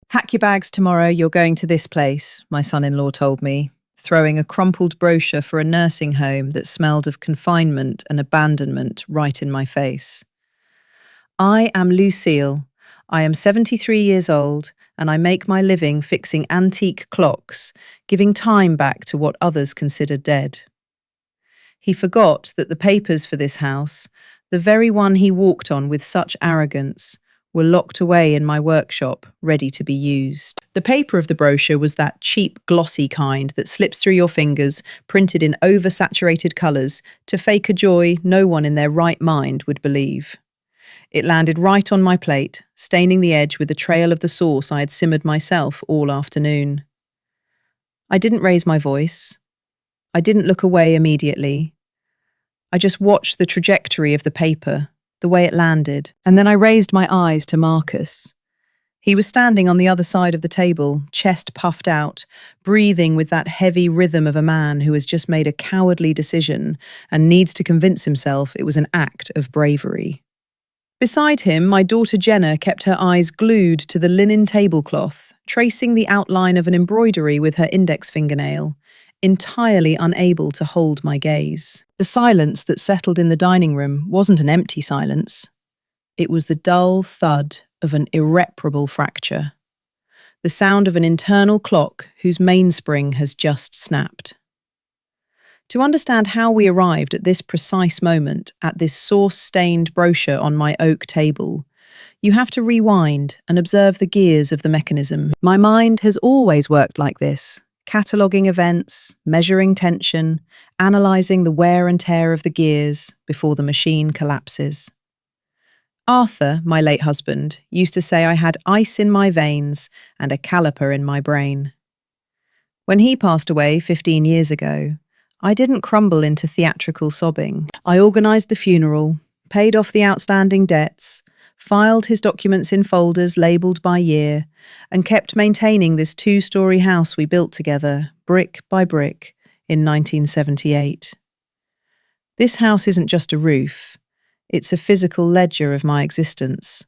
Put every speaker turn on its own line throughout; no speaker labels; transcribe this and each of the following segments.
Pack your bags tomorrow, you're going to this place, my son-in-law told me, throwing a crumpled brochure for a nursing home that smelled of confinement and abandonment right in my face. I am Lucille. I am 73 years old, and I make my living fixing antique clocks, giving time back to what others consider dead. He forgot that the papers for this house, the very one he walked on with such arrogance, were locked away in my workshop, ready to be used. The paper of the brochure was that cheap, glossy kind that slips through your fingers, printed in oversaturated colours, to fake a joy no one in their right mind would believe. It landed right on my plate, staining the edge with a trail of the sauce I had simmered myself all afternoon. I didn't raise my voice. I didn't look away immediately. I just watched the trajectory of the paper, the way it landed, and then I raised my eyes to Marcus. He was standing on the other side of the table, chest puffed out, breathing with that heavy rhythm of a man who has just made a cowardly decision and needs to convince himself it was an act of bravery. Beside him, my daughter Jenna kept her eyes glued to the linen tablecloth, tracing the outline of an embroidery with her index fingernail, entirely unable to hold my gaze. The silence that settled in the dining room wasn't an empty silence. It was the dull thud of an irreparable fracture. The sound of an internal clock whose mainspring has just snapped. To understand how we arrived at this precise moment, at this sauce-stained brochure on my oak table, you have to rewind and observe the gears of the mechanism. My mind has always worked like this, cataloguing events, measuring tension, analysing the wear and tear of the gears before the machine collapses. Arthur, my late husband, used to say I had ice in my veins and a caliper in my brain. When he passed away 15 years ago, I didn't crumble into theatrical sobbing. I organised the funeral, paid off the outstanding debts, filed his documents in folders labelled by year, and kept maintaining this 2-storey house we built together, brick by brick, in 1978. This house isn't just a roof, it's a physical ledger of my existence.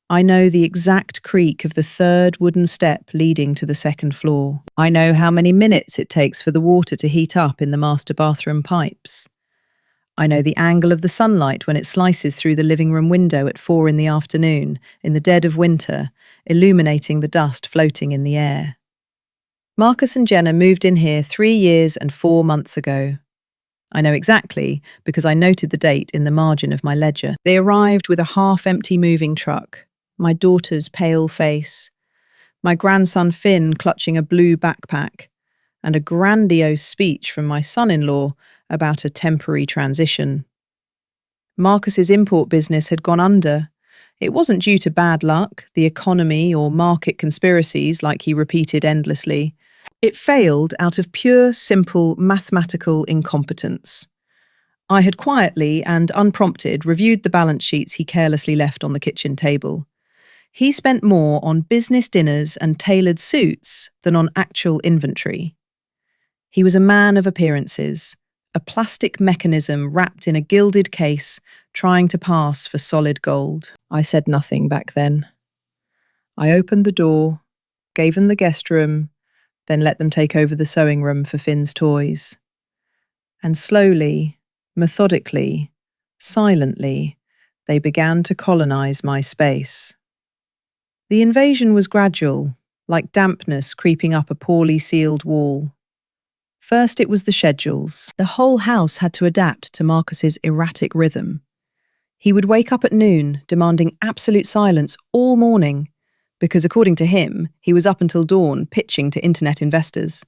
I know the exact creak of the 3rd wooden step leading to the 2nd floor. I know how many minutes it takes for the water to heat up in the master bathroom pipes. I know the angle of the sunlight when it slices through the living room window at 4 in the afternoon, in the dead of winter, illuminating the dust floating in the air. Marcus and Jenna moved in here 3 years and 4 months ago. I know exactly because I noted the date in the margin of my ledger. They arrived with a half-empty moving truck, my daughter's pale face, my grandson Finn clutching a blue backpack, and a grandiose speech from my son-in-law about a temporary transition. Marcus's import business had gone under. It wasn't due to bad luck, the economy, or market conspiracies like he repeated endlessly. It failed out of pure, simple, mathematical incompetence. I had quietly and unprompted reviewed the balance sheets he carelessly left on the kitchen table. He spent more on business dinners and tailored suits than on actual inventory. He was a man of appearances, a plastic mechanism wrapped in a gilded case, trying to pass for solid gold. I said nothing back then. I opened the door, gave them the guest room, then let them take over the sewing room for Finn's toys. And slowly, methodically, silently, they began to colonise my space. The invasion was gradual, like dampness creeping up a poorly sealed wall. First it was the schedules. The whole house had to adapt to Marcus's erratic rhythm. He would wake up at noon, demanding absolute silence all morning, because according to him, he was up until dawn pitching to internet investors.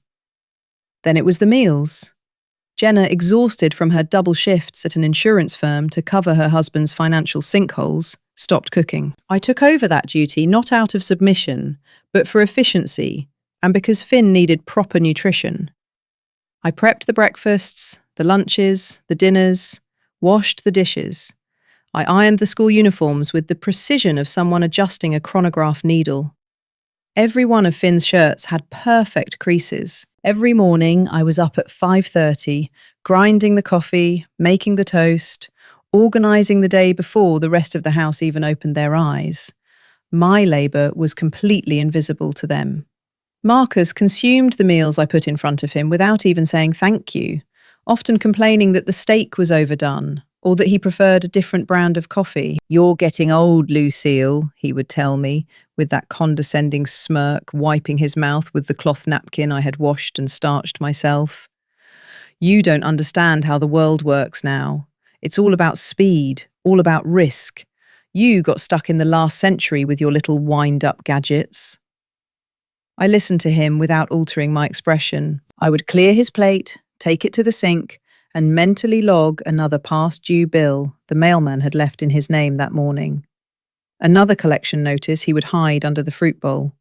Then it was the meals. Jenna, exhausted from her double shifts at an insurance firm to cover her husband's financial sinkholes, stopped cooking. I took over that duty not out of submission, but for efficiency, and because Finn needed proper nutrition. I prepped the breakfasts, the lunches, the dinners, washed the dishes. I ironed the school uniforms with the precision of someone adjusting a chronograph needle. Every one of Finn's shirts had perfect creases. Every morning I was up at 5:30, grinding the coffee, making the toast, organising the day before the rest of the house even opened their eyes. My labour was completely invisible to them. Marcus consumed the meals I put in front of him without even saying thank you, often complaining that the steak was overdone or that he preferred a different brand of coffee. "You're getting old, Lucille," he would tell me, with that condescending smirk, wiping his mouth with the cloth napkin I had washed and starched myself. "You don't understand how the world works now. It's all about speed, all about risk. You got stuck in the last century with your little wind-up gadgets." I listened to him without altering my expression. I would clear his plate, take it to the sink, and mentally log another past-due bill the mailman had left in his name that morning. Another collection notice he would hide under the fruit bowl.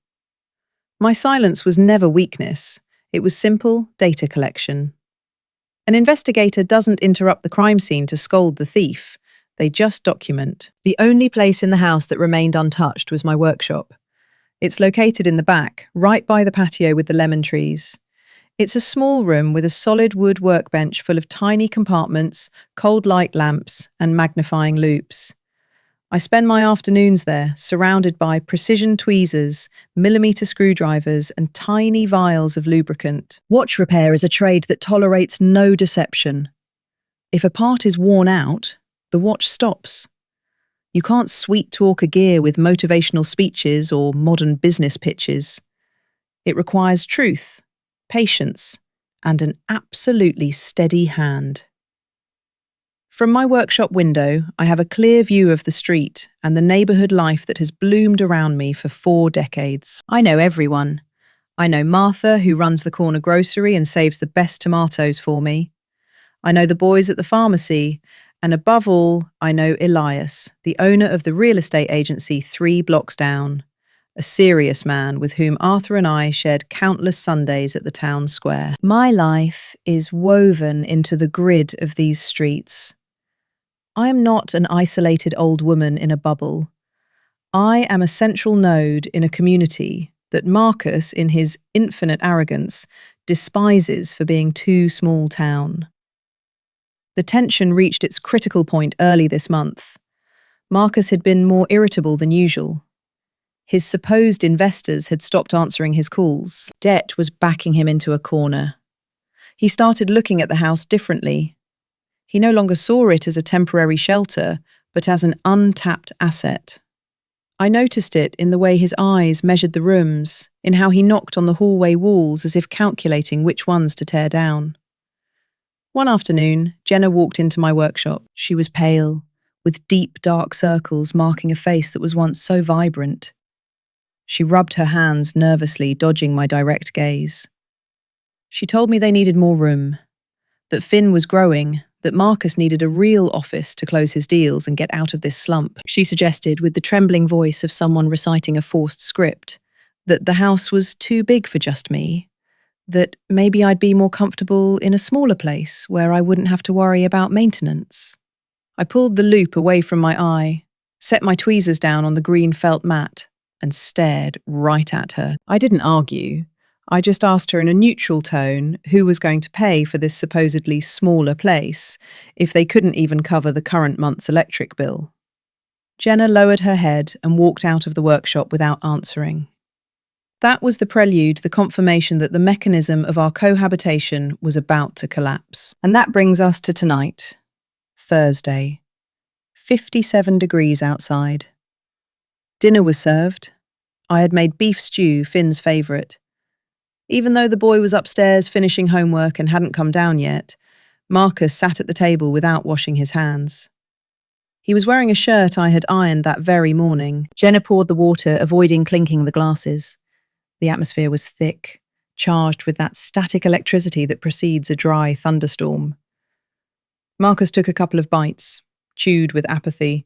My silence was never weakness. It was simple data collection. An investigator doesn't interrupt the crime scene to scold the thief. They just document. The only place in the house that remained untouched was my workshop. It's located in the back, right by the patio with the lemon trees. It's a small room with a solid wood workbench full of tiny compartments, cold light lamps, and magnifying loupes. I spend my afternoons there, surrounded by precision tweezers, millimeter screwdrivers, and tiny vials of lubricant. Watch repair is a trade that tolerates no deception. If a part is worn out, the watch stops. You can't sweet-talk a gear with motivational speeches or modern business pitches. It requires truth, patience, and an absolutely steady hand. From my workshop window, I have a clear view of the street and the neighbourhood life that has bloomed around me for 4 decades. I know everyone. I know Martha, who runs the corner grocery and saves the best tomatoes for me. I know the boys at the pharmacy, and above all, I know Elias, the owner of the real estate agency 3 blocks down, a serious man with whom Arthur and I shared countless Sundays at the town square. My life is woven into the grid of these streets. I am not an isolated old woman in a bubble. I am a central node in a community that Marcus, in his infinite arrogance, despises for being too small town. The tension reached its critical point early this month. Marcus had been more irritable than usual. His supposed investors had stopped answering his calls. Debt was backing him into a corner. He started looking at the house differently. He no longer saw it as a temporary shelter, but as an untapped asset. I noticed it in the way his eyes measured the rooms, in how he knocked on the hallway walls as if calculating which ones to tear down. One afternoon, Jenna walked into my workshop. She was pale, with deep dark circles marking a face that was once so vibrant. She rubbed her hands nervously, dodging my direct gaze. She told me they needed more room, that Finn was growing, that Marcus needed a real office to close his deals and get out of this slump. She suggested, with the trembling voice of someone reciting a forced script, that the house was too big for just me, that maybe I'd be more comfortable in a smaller place where I wouldn't have to worry about maintenance. I pulled the loupe away from my eye, set my tweezers down on the green felt mat, and stared right at her. I didn't argue. I just asked her in a neutral tone who was going to pay for this supposedly smaller place if they couldn't even cover the current month's electric bill. Jenna lowered her head and walked out of the workshop without answering. That was the prelude, the confirmation that the mechanism of our cohabitation was about to collapse. And that brings us to tonight, Thursday. 57 degrees outside. Dinner was served. I had made beef stew, Finn's favourite. Even though the boy was upstairs finishing homework and hadn't come down yet, Marcus sat at the table without washing his hands. He was wearing a shirt I had ironed that very morning. Jenna poured the water, avoiding clinking the glasses. The atmosphere was thick, charged with that static electricity that precedes a dry thunderstorm. Marcus took a couple of bites, chewed with apathy,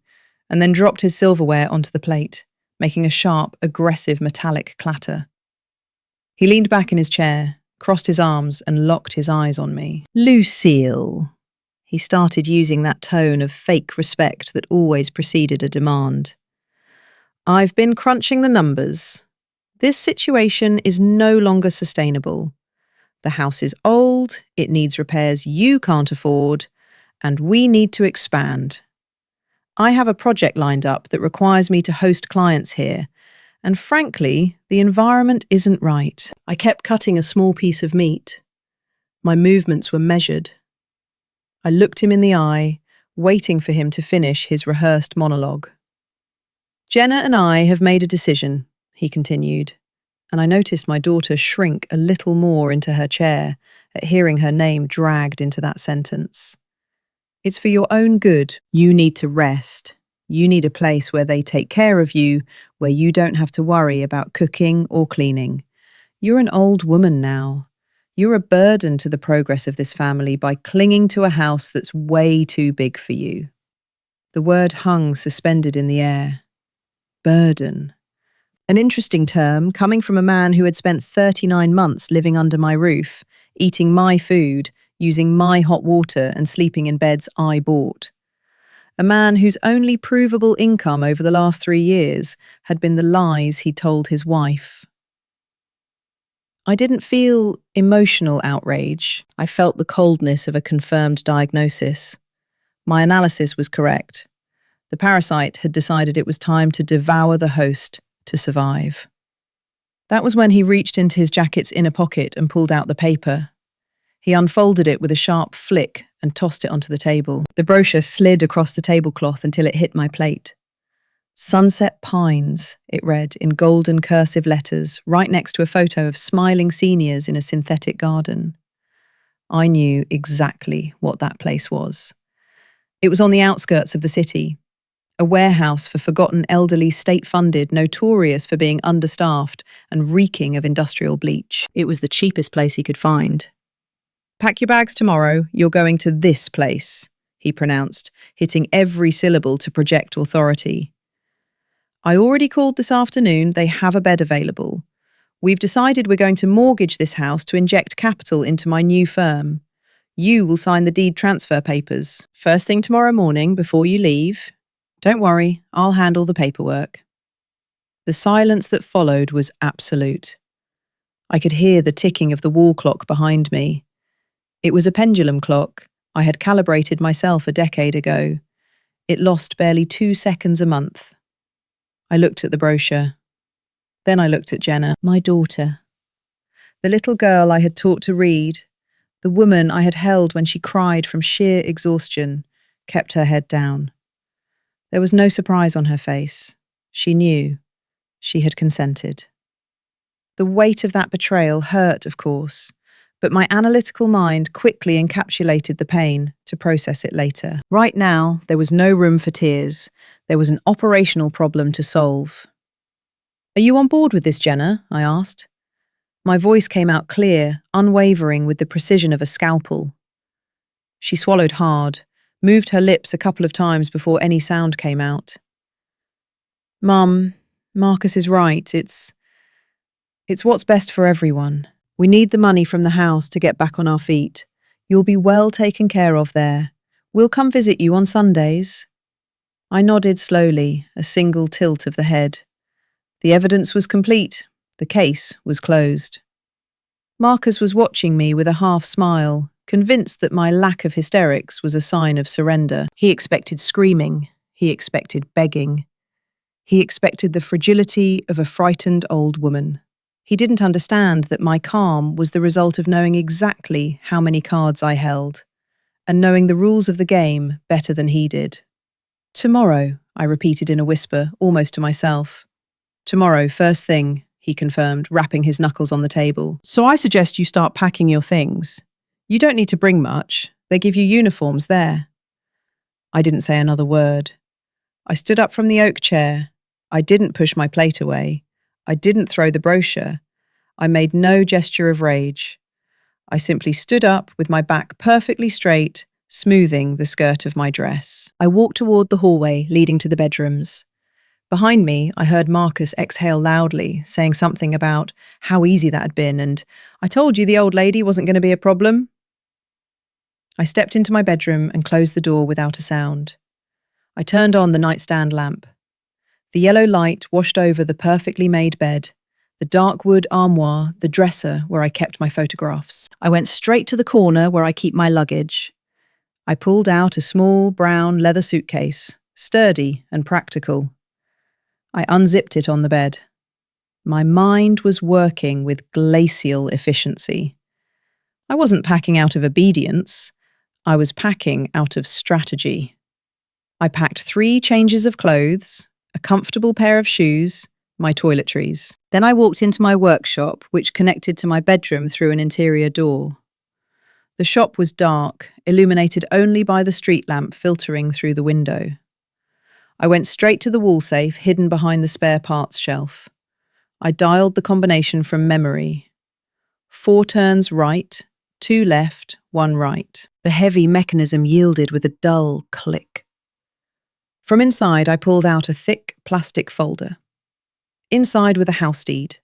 and then dropped his silverware onto the plate, making a sharp, aggressive metallic clatter. He leaned back in his chair, crossed his arms, and locked his eyes on me. "Lucille." He started using that tone of fake respect that always preceded a demand. "I've been crunching the numbers. This situation is no longer sustainable. The house is old, it needs repairs you can't afford, and we need to expand. I have a project lined up that requires me to host clients here, And frankly, the environment isn't right.
I kept cutting a small piece of meat. My movements were measured. I looked him in the eye, waiting for him to finish his rehearsed monologue. "Jenna and I have made a decision," he continued, and I noticed my daughter shrink a little more into her chair at hearing her name dragged into that sentence. "It's for your own good. You need to rest. You need a place where they take care of you, where you don't have to worry about cooking or cleaning. You're an old woman now. You're a burden to the progress of this family by clinging to a house that's way too big for you." The word hung suspended in the air. Burden. An interesting term coming from a man who had spent 39 months living under my roof, eating my food, using my hot water and sleeping in beds I bought. A man whose only provable income over the last 3 years had been the lies he told his wife. I didn't feel emotional outrage. I felt the coldness of a confirmed diagnosis. My analysis was correct. The parasite had decided it was time to devour the host to survive. That was when he reached into his jacket's inner pocket and pulled out the paper. He unfolded it with a sharp flick and tossed it onto the table. The brochure slid across the tablecloth until it hit my plate. "Sunset Pines," it read in golden cursive letters, right next to a photo of smiling seniors in a synthetic garden. I knew exactly what that place was. It was on the outskirts of the city, a warehouse for forgotten elderly state-funded, notorious for being understaffed and reeking of industrial bleach. It was the cheapest place he could find. "Pack your bags tomorrow, you're going to this place," he pronounced, hitting every syllable to project authority. "I already called this afternoon, they have a bed available. We've decided we're going to mortgage this house to inject capital into my new firm. You will sign the deed transfer papers first thing tomorrow morning before you leave. Don't worry, I'll handle the paperwork." The silence that followed was absolute. I could hear the ticking of the wall clock behind me. It was a pendulum clock I had calibrated myself a decade ago. It lost barely 2 seconds a month. I looked at the brochure. Then I looked at Jenna, my daughter. The little girl I had taught to read, the woman I had held when she cried from sheer exhaustion, kept her head down. There was no surprise on her face. She knew. She had consented. The weight of that betrayal hurt, of course, but my analytical mind quickly encapsulated the pain to process it later. Right now, there was no room for tears. There was an operational problem to solve. "Are you on board with this, Jenna?" I asked. My voice came out clear, unwavering with the precision of a scalpel. She swallowed hard, moved her lips a couple of times before any sound came out. "Mum, Marcus is right. It's what's best for everyone. We need the money from the house to get back on our feet. You'll be well taken care of there. We'll come visit you on Sundays." I nodded slowly, a single tilt of the head. The evidence was complete. The case was closed. Marcus was watching me with a half smile, convinced that my lack of hysterics was a sign of surrender. He expected screaming. He expected begging. He expected the fragility of a frightened old woman. He didn't understand that my calm was the result of knowing exactly how many cards I held, and knowing the rules of the game better than he did. "Tomorrow," I repeated in a whisper, almost to myself. "Tomorrow, first thing," he confirmed, rapping his knuckles on the table. "So I suggest you start packing your things. You don't need to bring much. They give you uniforms there." I didn't say another word. I stood up from the oak chair. I didn't push my plate away. I didn't throw the brochure. I made no gesture of rage. I simply stood up with my back perfectly straight, smoothing the skirt of my dress. I walked toward the hallway leading to the bedrooms. Behind me, I heard Marcus exhale loudly, saying something about how easy that had been, and "I told you the old lady wasn't going to be a problem." I stepped into my bedroom and closed the door without a sound. I turned on the nightstand lamp. The yellow light washed over the perfectly made bed, the dark wood armoire, the dresser where I kept my photographs. I went straight to the corner where I keep my luggage. I pulled out a small brown leather suitcase, sturdy and practical. I unzipped it on the bed. My mind was working with glacial efficiency. I wasn't packing out of obedience. I was packing out of strategy. I packed 3 changes of clothes, a comfortable pair of shoes, my toiletries. Then I walked into my workshop, which connected to my bedroom through an interior door. The shop was dark, illuminated only by the street lamp filtering through the window. I went straight to the wall safe hidden behind the spare parts shelf. I dialed the combination from memory. 4 turns right, 2 left, 1 right. The heavy mechanism yielded with a dull click. From inside, I pulled out a thick plastic folder. Inside were the house deed,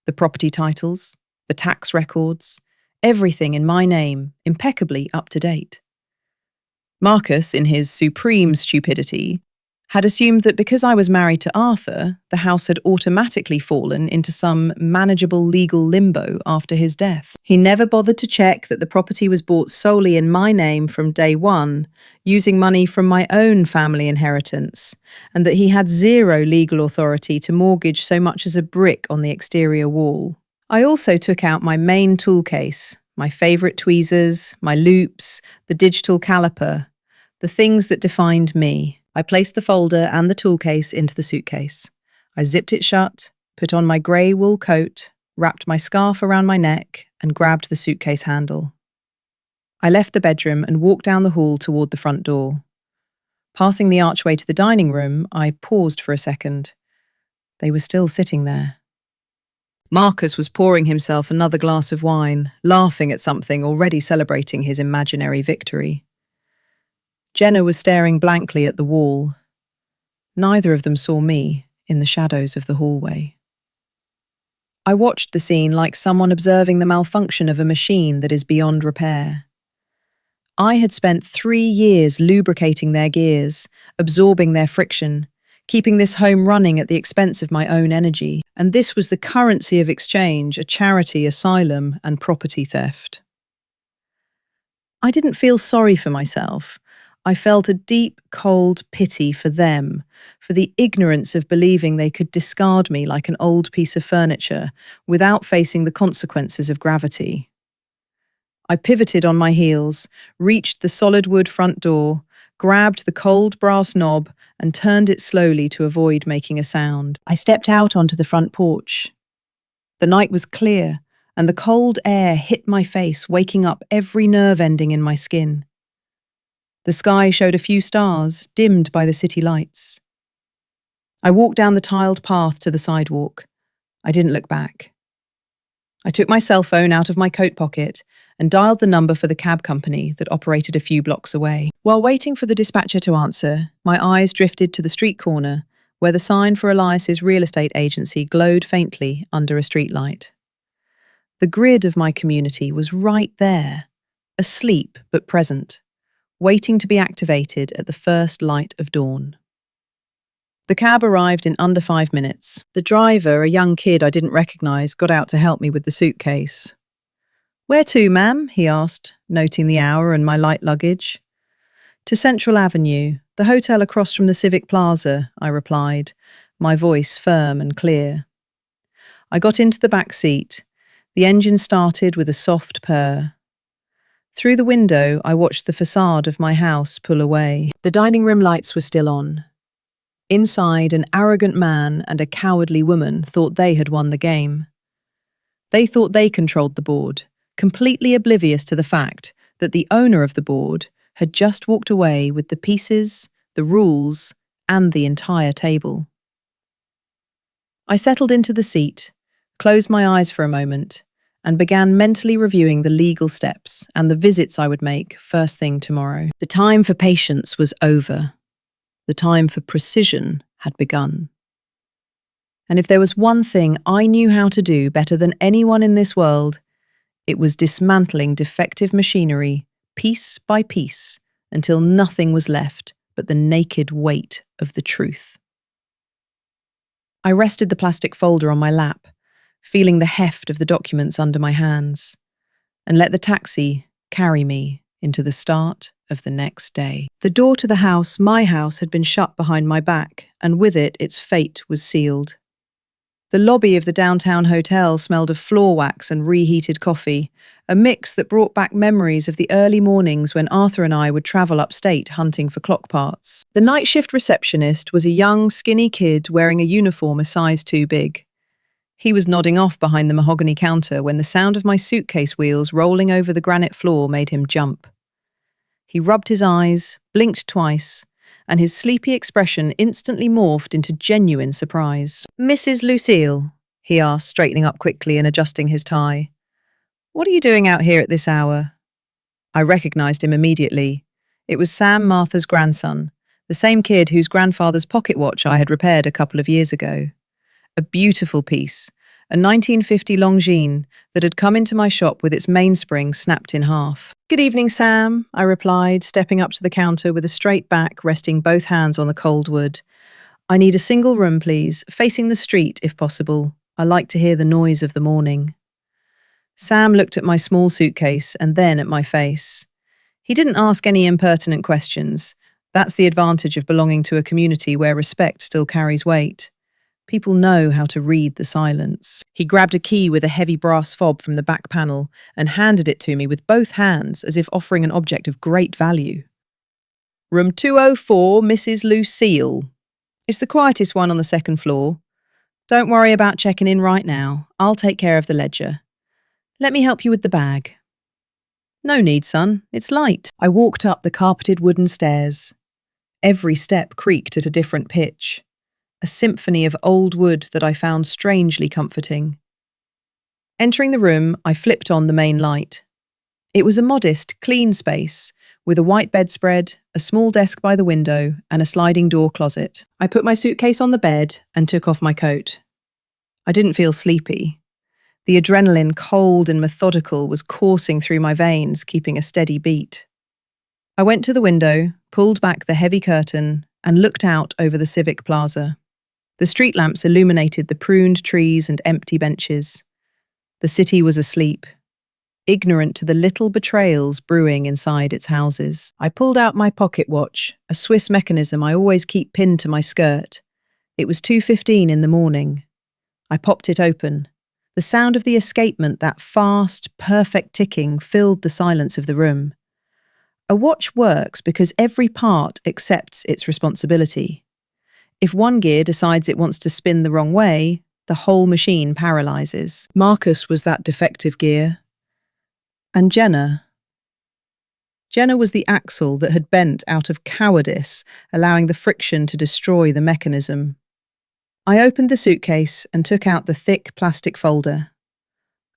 the property titles, the tax records, everything in my name, impeccably up to date. Marcus, in his supreme stupidity, had assumed that because I was married to Arthur, the house had automatically fallen into some manageable legal limbo after his death. He never bothered to check that the property was bought solely in my name from day one, using money from my own family inheritance, and that he had 0 legal authority to mortgage so much as a brick on the exterior wall. I also took out my main tool case, my favourite tweezers, my loops, the digital caliper, the things that defined me. I placed the folder and the tool case into the suitcase. I zipped it shut, put on my grey wool coat, wrapped my scarf around my neck, and grabbed the suitcase handle. I left the bedroom and walked down the hall toward the front door. Passing the archway to the dining room, I paused for a second. They were still sitting there. Marcus was pouring himself another glass of wine, laughing at something, already celebrating his imaginary victory. Jenna was staring blankly at the wall. Neither of them saw me in the shadows of the hallway. I watched the scene like someone observing the malfunction of a machine that is beyond repair. I had spent 3 years lubricating their gears, absorbing their friction, keeping this home running at the expense of my own energy. And this was the currency of exchange, a charity asylum and property theft. I didn't feel sorry for myself. I felt a deep, cold pity for them, for the ignorance of believing they could discard me like an old piece of furniture without facing the consequences of gravity. I pivoted on my heels, reached the solid wood front door, grabbed the cold brass knob and turned it slowly to avoid making a sound. I stepped out onto the front porch. The night was clear, and the cold air hit my face, waking up every nerve ending in my skin. The sky showed a few stars, dimmed by the city lights. I walked down the tiled path to the sidewalk. I didn't look back. I took my cell phone out of my coat pocket and dialed the number for the cab company that operated a few blocks away. While waiting for the dispatcher to answer, my eyes drifted to the street corner, where the sign for Elias's real estate agency glowed faintly under a streetlight. The grid of my community was right there, asleep but present, waiting to be activated at the first light of dawn. The cab arrived in under 5 minutes. The driver, a young kid I didn't recognise, got out to help me with the suitcase. "Where to, ma'am?" he asked, noting the hour and my light luggage. "To Central Avenue, the hotel across from the Civic Plaza," I replied, my voice firm and clear. I got into the back seat. The engine started with a soft purr. Through the window, I watched the facade of my house pull away. The dining room lights were still on. Inside, an arrogant man and a cowardly woman thought they had won the game. They thought they controlled the board, completely oblivious to the fact that the owner of the board had just walked away with the pieces, the rules, and the entire table. I settled into the seat, closed my eyes for a moment, and began mentally reviewing the legal steps and the visits I would make first thing tomorrow. The time for patience was over. The time for precision had begun. And if there was one thing I knew how to do better than anyone in this world, it was dismantling defective machinery piece by piece until nothing was left but the naked weight of the truth. I rested the plastic folder on my lap, feeling the heft of the documents under my hands, and let the taxi carry me into the start of the next day. The door to the house, my house, had been shut behind my back, and with it, its fate was sealed. The lobby of the downtown hotel smelled of floor wax and reheated coffee, a mix that brought back memories of the early mornings when Arthur and I would travel upstate hunting for clock parts. The night shift receptionist was a young, skinny kid wearing a uniform a size too big. He was nodding off behind the mahogany counter when the sound of my suitcase wheels rolling over the granite floor made him jump. He rubbed his eyes, blinked twice, and his sleepy expression instantly morphed into genuine surprise. "Mrs. Lucille?" he asked, straightening up quickly and adjusting his tie. "What are you doing out here at this hour?" I recognized him immediately. It was Sam, Martha's grandson, the same kid whose grandfather's pocket watch I had repaired a couple of years ago. A beautiful piece, a 1950 Longines that had come into my shop with its mainspring snapped in half. "Good evening, Sam," I replied, stepping up to the counter with a straight back, resting both hands on the cold wood. "I need a single room, please, facing the street, if possible. I like to hear the noise of the morning." Sam looked at my small suitcase and then at my face. He didn't ask any impertinent questions. That's the advantage of belonging to a community where respect still carries weight. People know how to read the silence. He grabbed a key with a heavy brass fob from the back panel and handed it to me with both hands as if offering an object of great value. "Room 204, Mrs. Lucille. It's the quietest one on the second floor. Don't worry about checking in right now. I'll take care of the ledger. Let me help you with the bag." "No need, son. It's light." I walked up the carpeted wooden stairs. Every step creaked at a different pitch. A symphony of old wood that I found strangely comforting. Entering the room, I flipped on the main light. It was a modest, clean space, with a white bedspread, a small desk by the window, and a sliding door closet. I put my suitcase on the bed and took off my coat. I didn't feel sleepy. The adrenaline, cold and methodical, was coursing through my veins, keeping a steady beat. I went to the window, pulled back the heavy curtain, and looked out over the Civic Plaza. The street lamps illuminated the pruned trees and empty benches. The city was asleep, ignorant to the little betrayals brewing inside its houses. I pulled out my pocket watch, a Swiss mechanism I always keep pinned to my skirt. It was 2:15 in the morning. I popped it open. The sound of the escapement, that fast, perfect ticking, filled the silence of the room. A watch works because every part accepts its responsibility. If one gear decides it wants to spin the wrong way, the whole machine paralyzes. Marcus was that defective gear. And Jenna was the axle that had bent out of cowardice, allowing the friction to destroy the mechanism. I opened the suitcase and took out the thick plastic folder.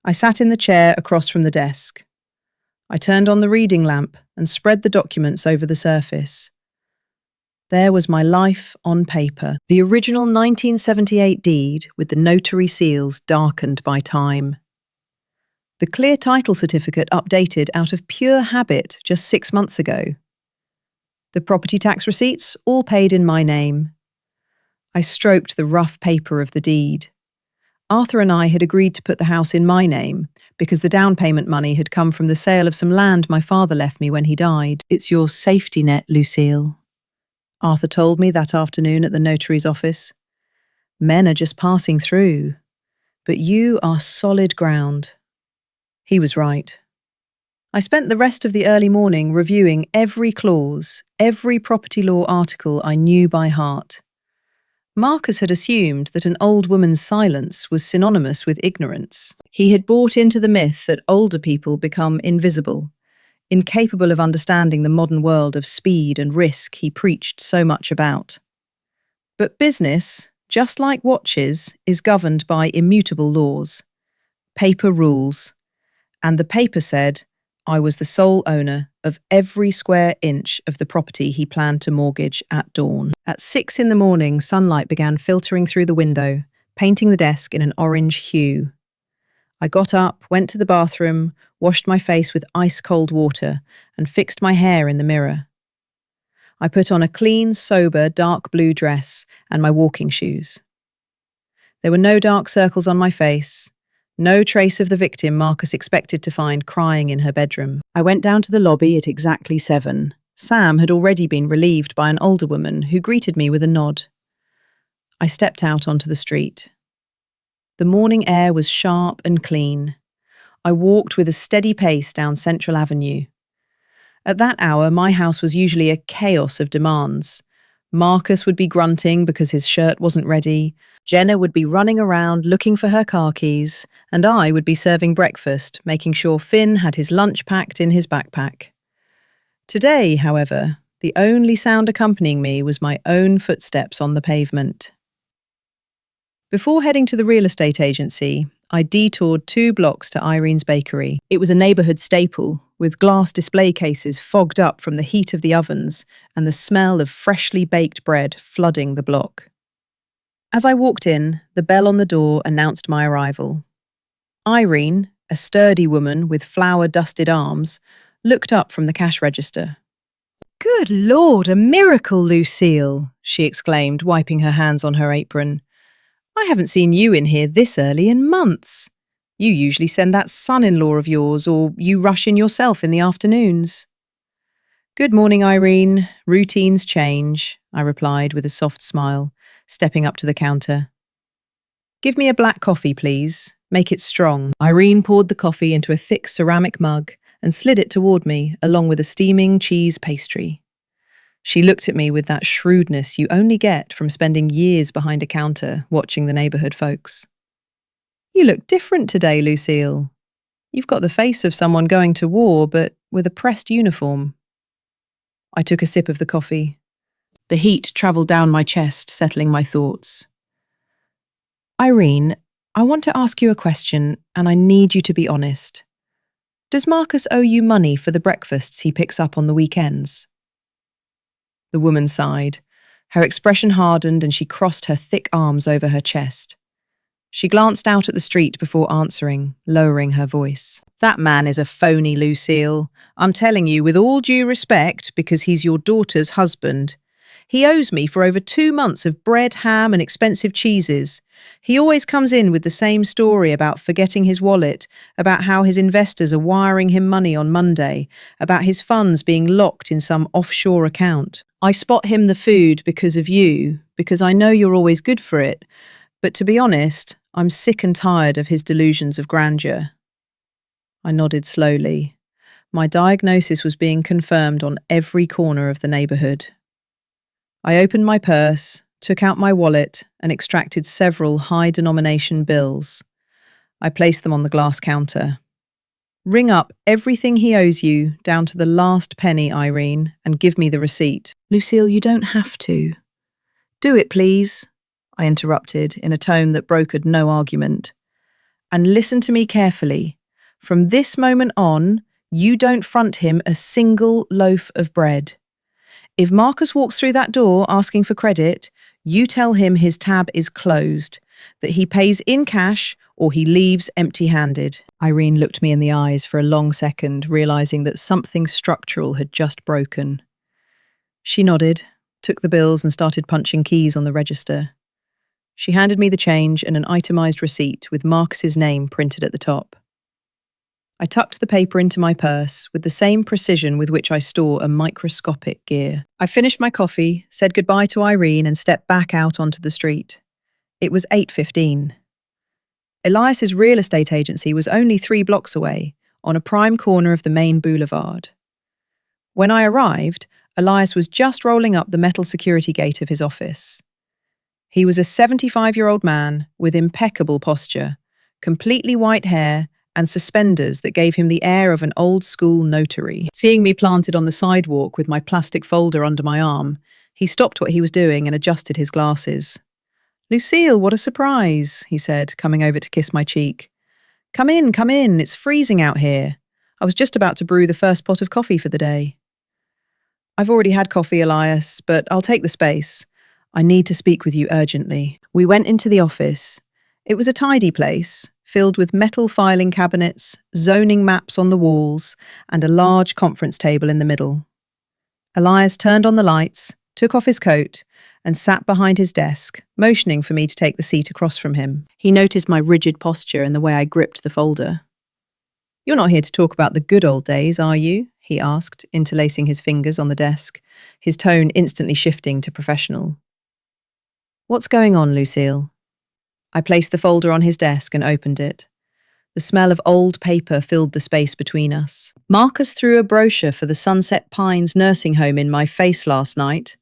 I sat in the chair across from the desk. I turned on the reading lamp and spread the documents over the surface. There was my life on paper, the original 1978 deed with the notary seals darkened by time. The clear title certificate updated out of pure habit just 6 months ago. The property tax receipts all paid in my name. I stroked the rough paper of the deed. Arthur and I had agreed to put the house in my name because the down payment money had come from the sale of some land my father left me when he died. "It's your safety net, Lucille," Arthur told me that afternoon at the notary's office. "Men are just passing through, but you are solid ground." He was right. I spent the rest of the early morning reviewing every clause, every property law article I knew by heart. Marcus had assumed that an old woman's silence was synonymous with ignorance. He had bought into the myth that older people become invisible, incapable of understanding the modern world of speed and risk he preached so much about. But business, just like watches, is governed by immutable laws, paper rules, and the paper said I was the sole owner of every square inch of the property he planned to mortgage at dawn. At 6 in the morning, sunlight began filtering through the window, painting the desk in an orange hue. I got up, went to the bathroom, washed my face with ice-cold water, and fixed my hair in the mirror. I put on a clean, sober, dark blue dress and my walking shoes. There were no dark circles on my face, no trace of the victim Marcus expected to find crying in her bedroom. I went down to the lobby at exactly 7. Sam had already been relieved by an older woman who greeted me with a nod. I stepped out onto the street. The morning air was sharp and clean. I walked with a steady pace down Central Avenue. At that hour, my house was usually a chaos of demands. Marcus would be grunting because his shirt wasn't ready. Jenna would be running around looking for her car keys, and I would be serving breakfast, making sure Finn had his lunch packed in his backpack. Today, however, the only sound accompanying me was my own footsteps on the pavement. Before heading to the real estate agency, I detoured 2 blocks to Irene's bakery. It was a neighbourhood staple, with glass display cases fogged up from the heat of the ovens and the smell of freshly baked bread flooding the block. As I walked in, the bell on the door announced my arrival. Irene, a sturdy woman with flour-dusted arms, looked up from the cash register. "Good Lord, a miracle, Lucille!" she exclaimed, wiping her hands on her apron. "I haven't seen you in here this early in months. You usually send that son-in-law of yours, or you rush in yourself in the afternoons." "Good morning, Irene. Routines change," I replied with a soft smile, stepping up to the counter. "Give me a black coffee, please. Make it strong." Irene poured the coffee into a thick ceramic mug and slid it toward me, along with a steaming cheese pastry. She looked at me with that shrewdness you only get from spending years behind a counter watching the neighbourhood folks. "You look different today, Lucille. You've got the face of someone going to war, but with a pressed uniform." I took a sip of the coffee. The heat travelled down my chest, settling my thoughts. "Irene, I want to ask you a question, and I need you to be honest. Does Marcus owe you money for the breakfasts he picks up on the weekends?" The woman sighed. Her expression hardened and she crossed her thick arms over her chest. She glanced out at the street before answering, lowering her voice. "That man is a phony, Lucille. I'm telling you with all due respect, because he's your daughter's husband. He owes me for over 2 months of bread, ham and expensive cheeses. He always comes in with the same story about forgetting his wallet, about how his investors are wiring him money on Monday, about his funds being locked in some offshore account. I spot him the food because of you, because I know you're always good for it. But to be honest, I'm sick and tired of his delusions of grandeur." I nodded slowly. My diagnosis was being confirmed on every corner of the neighbourhood. I opened my purse, took out my wallet, and extracted several high-denomination bills. I placed them on the glass counter. "Ring up everything he owes you, down to the last penny, Irene, and give me the receipt." "Lucille, you don't have to." "Do it, please," I interrupted in a tone that brokered no argument. "And listen to me carefully. From this moment on, you don't front him a single loaf of bread. If Marcus walks through that door asking for credit, you tell him his tab is closed, that he pays in cash or he leaves empty-handed." Irene looked me in the eyes for a long second, realising that something structural had just broken. She nodded, took the bills and started punching keys on the register. She handed me the change and an itemised receipt with Marcus's name printed at the top. I tucked the paper into my purse with the same precision with which I store a microscopic gear. I finished my coffee, said goodbye to Irene and stepped back out onto the street. It was 8:15. Elias's real estate agency was only 3 blocks away, on a prime corner of the main boulevard. When I arrived, Elias was just rolling up the metal security gate of his office. He was a 75-year-old man with impeccable posture, completely white hair, and suspenders that gave him the air of an old-school notary. Seeing me planted on the sidewalk with my plastic folder under my arm, he stopped what he was doing and adjusted his glasses. "Lucille, what a surprise," he said, coming over to kiss my cheek. Come in, it's freezing out here. I was just about to brew the first pot of coffee for the day." "I've already had coffee, Elias, but I'll take the space. I need to speak with you urgently." We went into the office. It was a tidy place, filled with metal filing cabinets, zoning maps on the walls, and a large conference table in the middle. Elias turned on the lights, took off his coat, and sat behind his desk, motioning for me to take the seat across from him. He noticed my rigid posture and the way I gripped the folder. "You're not here to talk about the good old days, are you?" he asked, interlacing his fingers on the desk, his tone instantly shifting to professional. "What's going on, Lucille?" I placed the folder on his desk and opened it. The smell of old paper filled the space between us. Marcus threw a brochure for the Sunset Pines nursing home in my face last night.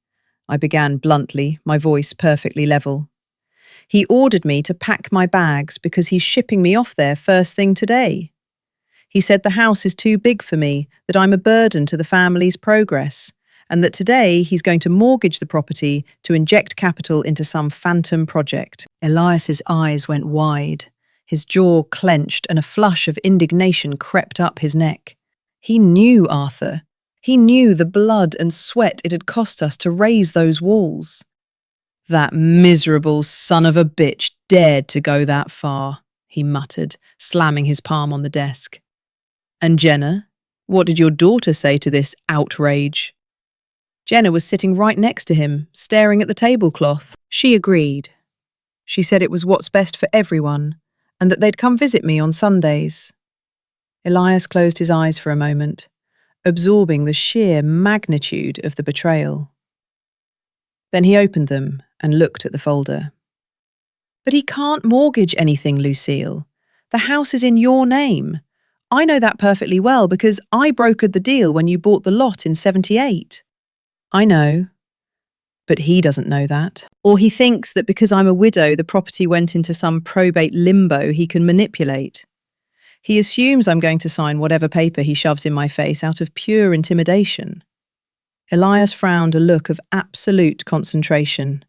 I began bluntly, my voice perfectly level. He ordered me to pack my bags because he's shipping me off there first thing today. He said the house is too big for me, that I'm a burden to the family's progress, and that today he's going to mortgage the property to inject capital into some phantom project. Elias's eyes went wide. His jaw clenched and a flush of indignation crept up his neck. He knew Arthur. He knew the blood and sweat it had cost us to raise those walls. That miserable son of a bitch dared to go that far, he muttered, slamming his palm on the desk. And Jenna, what did your daughter say to this outrage? Jenna was sitting right next to him, staring at the tablecloth. She agreed. She said it was what's best for everyone, and that they'd come visit me on Sundays. Elias closed his eyes for a moment, absorbing the sheer magnitude of the betrayal. Then he opened them and looked at the folder. But he can't mortgage anything, Lucille. The house is in your name. I know that perfectly well because I brokered the deal when you bought the lot in '78. I know, but he doesn't know that. Or he thinks that because I'm a widow, the property went into some probate limbo he can manipulate. He assumes I'm going to sign whatever paper he shoves in my face out of pure intimidation. Elias frowned a look of absolute concentration.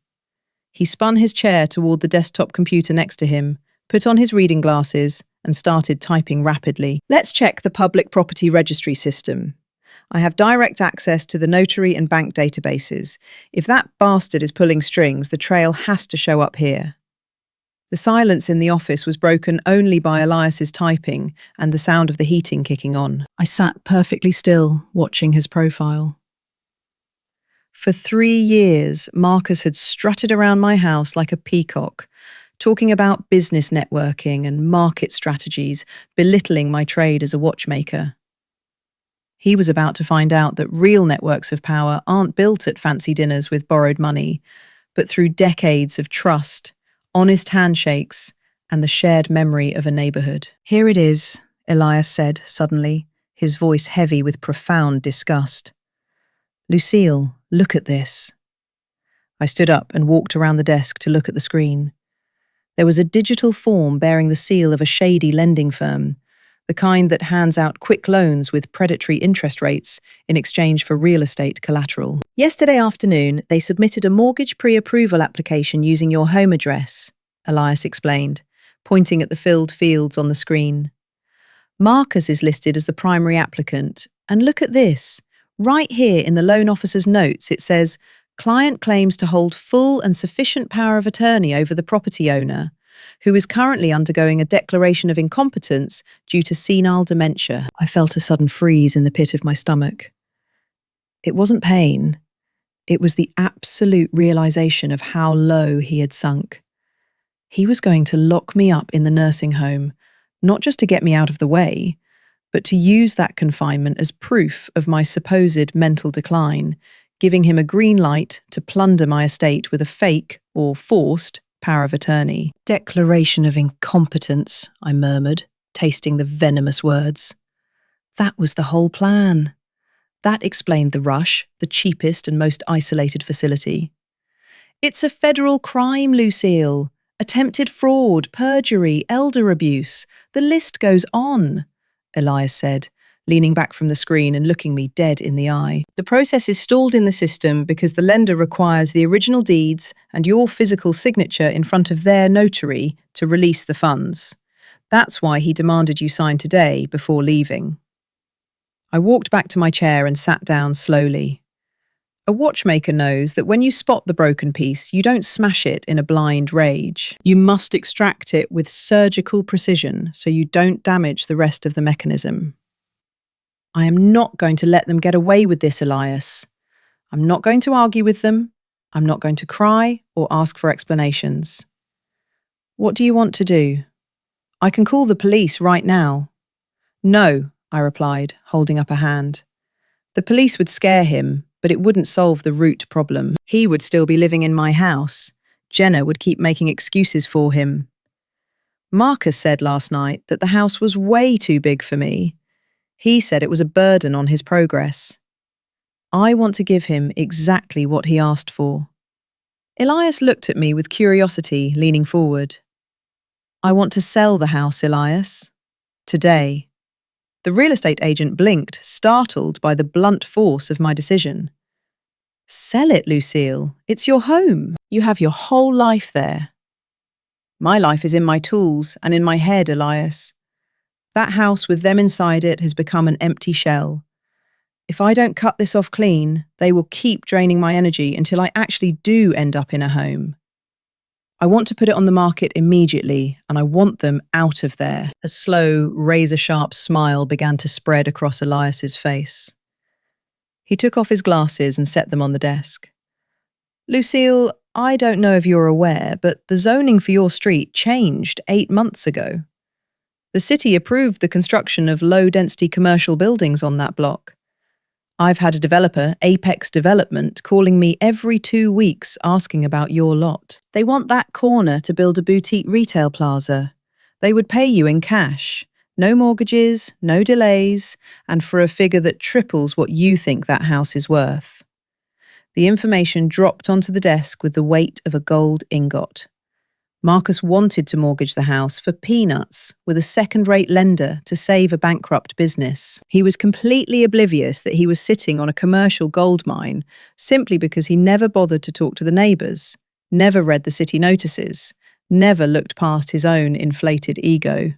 He spun his chair toward the desktop computer next to him, put on his reading glasses, and started typing rapidly. Let's check the public property registry system. I have direct access to the notary and bank databases. If that bastard is pulling strings, the trail has to show up here. The silence in the office was broken only by Elias's typing and the sound of the heating kicking on. I sat perfectly still, watching his profile. For 3 years, Marcus had strutted around my house like a peacock, talking about business networking and market strategies, belittling my trade as a watchmaker. He was about to find out that real networks of power aren't built at fancy dinners with borrowed money, but through decades of trust, honest handshakes, and the shared memory of a neighborhood. Here it is, Elias said suddenly, his voice heavy with profound disgust. Lucille, look at this. I stood up and walked around the desk to look at the screen. There was a digital form bearing the seal of a shady lending firm, the kind that hands out quick loans with predatory interest rates in exchange for real estate collateral. Yesterday afternoon, they submitted a mortgage pre-approval application using your home address, Elias explained, pointing at the filled fields on the screen. Marcus is listed as the primary applicant, and look at this. Right here in the loan officer's notes, it says, client claims to hold full and sufficient power of attorney over the property owner, who is currently undergoing a declaration of incompetence due to senile dementia. I felt a sudden freeze in the pit of my stomach. It wasn't pain. It was the absolute realization of how low he had sunk. He was going to lock me up in the nursing home, not just to get me out of the way, but to use that confinement as proof of my supposed mental decline, giving him a green light to plunder my estate with a fake, or forced, power of attorney. Declaration of incompetence, I murmured, tasting the venomous words. That was the whole plan. That explained the rush, the cheapest and most isolated facility. It's a federal crime, Lucille. Attempted fraud, perjury, elder abuse. The list goes on, Elias said, leaning back from the screen and looking me dead in the eye. The process is stalled in the system because the lender requires the original deeds and your physical signature in front of their notary to release the funds. That's why he demanded you sign today before leaving. I walked back to my chair and sat down slowly. A watchmaker knows that when you spot the broken piece, you don't smash it in a blind rage. You must extract it with surgical precision so you don't damage the rest of the mechanism. I am not going to let them get away with this, Elias. I'm not going to argue with them. I'm not going to cry or ask for explanations. What do you want to do? I can call the police right now. No, I replied, holding up a hand. The police would scare him, but it wouldn't solve the root problem. He would still be living in my house. Jenna would keep making excuses for him. Marcus said last night that the house was way too big for me. He said it was a burden on his progress. I want to give him exactly what he asked for. Elias looked at me with curiosity, leaning forward. I want to sell the house, Elias. Today. The real estate agent blinked, startled by the blunt force of my decision. Sell it, Lucille. It's your home. You have your whole life there. My life is in my tools and in my head, Elias. That house with them inside it has become an empty shell. If I don't cut this off clean, they will keep draining my energy until I actually do end up in a home. I want to put it on the market immediately, and I want them out of there. A slow, razor-sharp smile began to spread across Elias's face. He took off his glasses and set them on the desk. Lucille, I don't know if you're aware, but the zoning for your street changed 8 months ago. The city approved the construction of low-density commercial buildings on that block. I've had a developer, Apex Development, calling me every 2 weeks asking about your lot. They want that corner to build a boutique retail plaza. They would pay you in cash. No mortgages, no delays, and for a figure that triples what you think that house is worth. The information dropped onto the desk with the weight of a gold ingot. Marcus wanted to mortgage the house for peanuts with a second-rate lender to save a bankrupt business. He was completely oblivious that he was sitting on a commercial gold mine simply because he never bothered to talk to the neighbours, never read the city notices, never looked past his own inflated ego.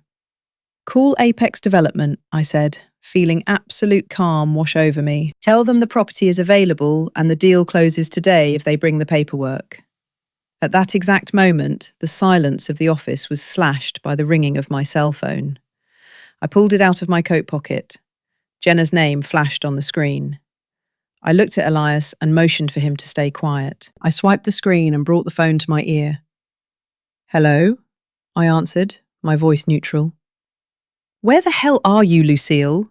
Call Apex Development, I said, feeling absolute calm wash over me. Tell them the property is available and the deal closes today if they bring the paperwork. At that exact moment, the silence of the office was slashed by the ringing of my cell phone. I pulled it out of my coat pocket. Jenna's name flashed on the screen. I looked at Elias and motioned for him to stay quiet. I swiped the screen and brought the phone to my ear. Hello? I answered, my voice neutral. Where the hell are you, Lucille?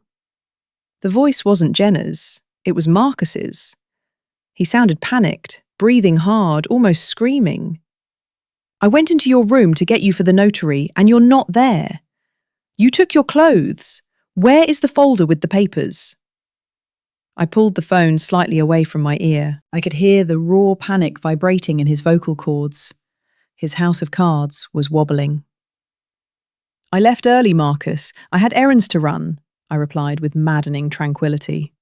The voice wasn't Jenna's. It was Marcus's. He sounded panicked, breathing hard, almost screaming. I went into your room to get you for the notary, and you're not there. You took your clothes. Where is the folder with the papers? I pulled the phone slightly away from my ear. I could hear the raw panic vibrating in his vocal cords. His house of cards was wobbling. I left early, Marcus. I had errands to run, I replied with maddening tranquility.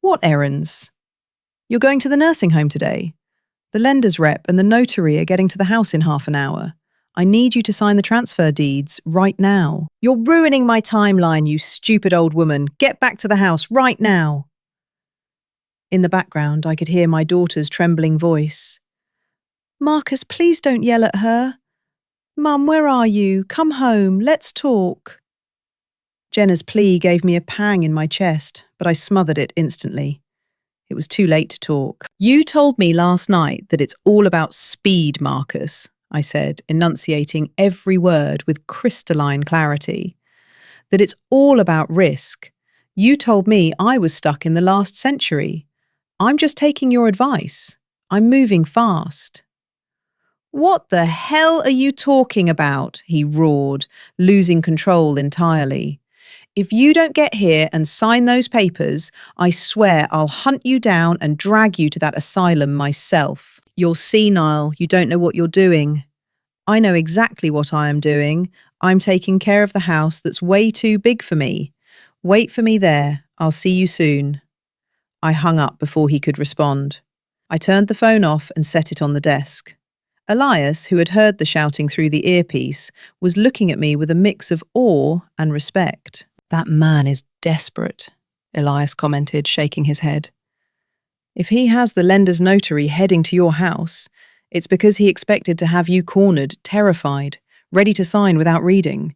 What errands? You're going to the nursing home today. The lender's rep and the notary are getting to the house in half an hour. I need you to sign the transfer deeds right now. You're ruining my timeline, you stupid old woman. Get back to the house right now. In the background, I could hear my daughter's trembling voice. Marcus, please don't yell at her. Mum, where are you? Come home. Let's talk. Jenna's plea gave me a pang in my chest, but I smothered it instantly. It was too late to talk. You told me last night that it's all about speed, Marcus, I said, enunciating every word with crystalline clarity. That it's all about risk. You told me I was stuck in the last century. I'm just taking your advice. I'm moving fast. What the hell are you talking about? He roared, losing control entirely. If you don't get here and sign those papers, I swear I'll hunt you down and drag you to that asylum myself. You're senile. You don't know what you're doing. I know exactly what I am doing. I'm taking care of the house that's way too big for me. Wait for me there. I'll see you soon. I hung up before he could respond. I turned the phone off and set it on the desk. Elias, who had heard the shouting through the earpiece, was looking at me with a mix of awe and respect. That man is desperate, Elias commented, shaking his head. If he has the lender's notary heading to your house, it's because he expected to have you cornered, terrified, ready to sign without reading.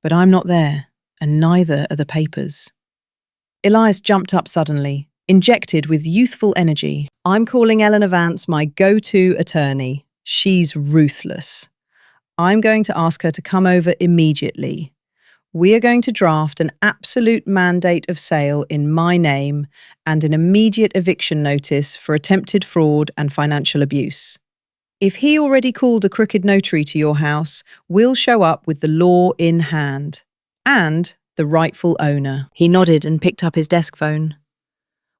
But I'm not there, and neither are the papers. Elias jumped up suddenly, injected with youthful energy. I'm calling Eleanor Vance my go-to attorney. She's ruthless. I'm going to ask her to come over immediately. We are going to draft an absolute mandate of sale in my name and an immediate eviction notice for attempted fraud and financial abuse. If he already called a crooked notary to your house, we'll show up with the law in hand. And the rightful owner. He nodded and picked up his desk phone.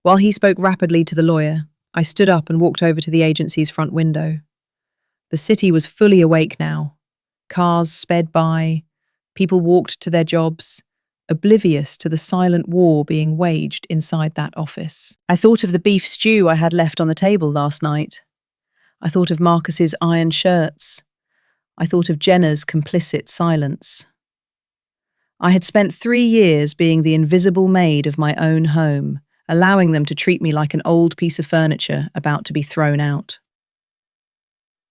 While he spoke rapidly to the lawyer, I stood up and walked over to the agency's front window. The city was fully awake now. Cars sped by. People walked to their jobs, oblivious to the silent war being waged inside that office. I thought of the beef stew I had left on the table last night. I thought of Marcus's iron shirts. I thought of Jenna's complicit silence. I had spent 3 years being the invisible maid of my own home, allowing them to treat me like an old piece of furniture about to be thrown out.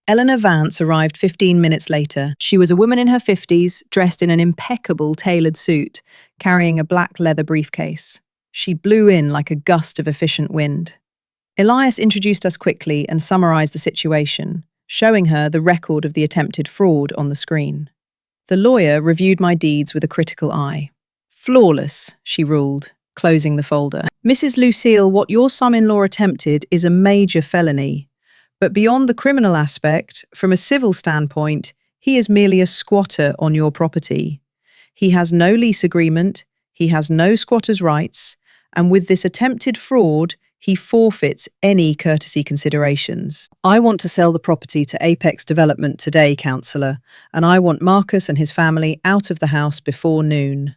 Eleanor Vance arrived 15 minutes later. She was a woman in her 50s, dressed in an impeccable tailored suit, carrying a black leather briefcase. She blew in like a gust of efficient wind. Elias introduced us quickly and summarized the situation, showing her the record of the attempted fraud on the screen. The lawyer reviewed my deeds with a critical eye. Flawless, she ruled, closing the folder. Mrs. Lucille, what your son-in-law attempted is a major felony. But beyond the criminal aspect, from a civil standpoint, he is merely a squatter on your property. He has no lease agreement, he has no squatter's rights, and with this attempted fraud, he forfeits any courtesy considerations. I want to sell the property to Apex Development today, councillor, and I want Marcus and his family out of the house before noon.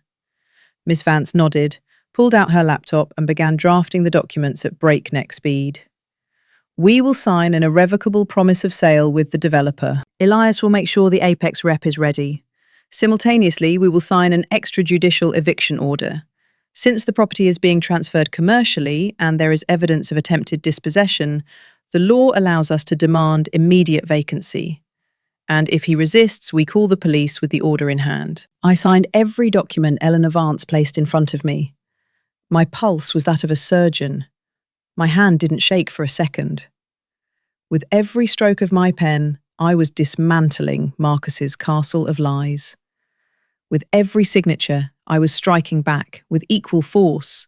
Miss Vance nodded, pulled out her laptop and began drafting the documents at breakneck speed. We will sign an irrevocable promise of sale with the developer. Elias will make sure the Apex rep is ready. Simultaneously, we will sign an extrajudicial eviction order. Since the property is being transferred commercially and there is evidence of attempted dispossession, the law allows us to demand immediate vacancy. And if he resists, we call the police with the order in hand. I signed every document Eleanor Vance placed in front of me. My pulse was that of a surgeon. My hand didn't shake for a second. With every stroke of my pen, I was dismantling Marcus's castle of lies. With every signature, I was striking back with equal force,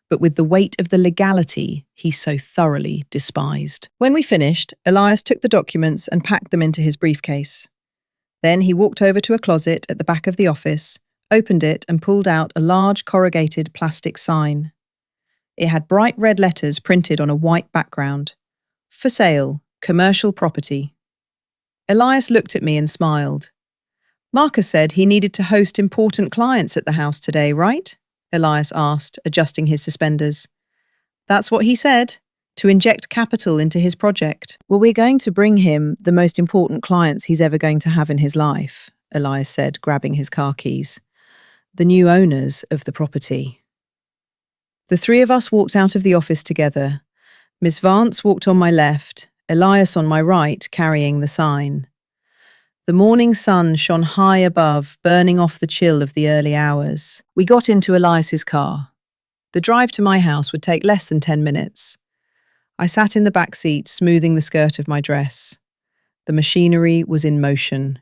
but with the weight of the legality he so thoroughly despised. When we finished, Elias took the documents and packed them into his briefcase. Then he walked over to a closet at the back of the office, opened it and pulled out a large corrugated plastic sign. It had bright red letters printed on a white background. For sale, commercial property. Elias looked at me and smiled. Marcus said he needed to host important clients at the house today, right? Elias asked, adjusting his suspenders. That's what he said, to inject capital into his project. Well, we're going to bring him the most important clients he's ever going to have in his life, Elias said, grabbing his car keys. The new owners of the property. The 3 of us walked out of the office together. Miss Vance walked on my left, Elias on my right, carrying the sign. The morning sun shone high above, burning off the chill of the early hours. We got into Elias's car. The drive to my house would take less than 10 minutes. I sat in the back seat, smoothing the skirt of my dress. The machinery was in motion.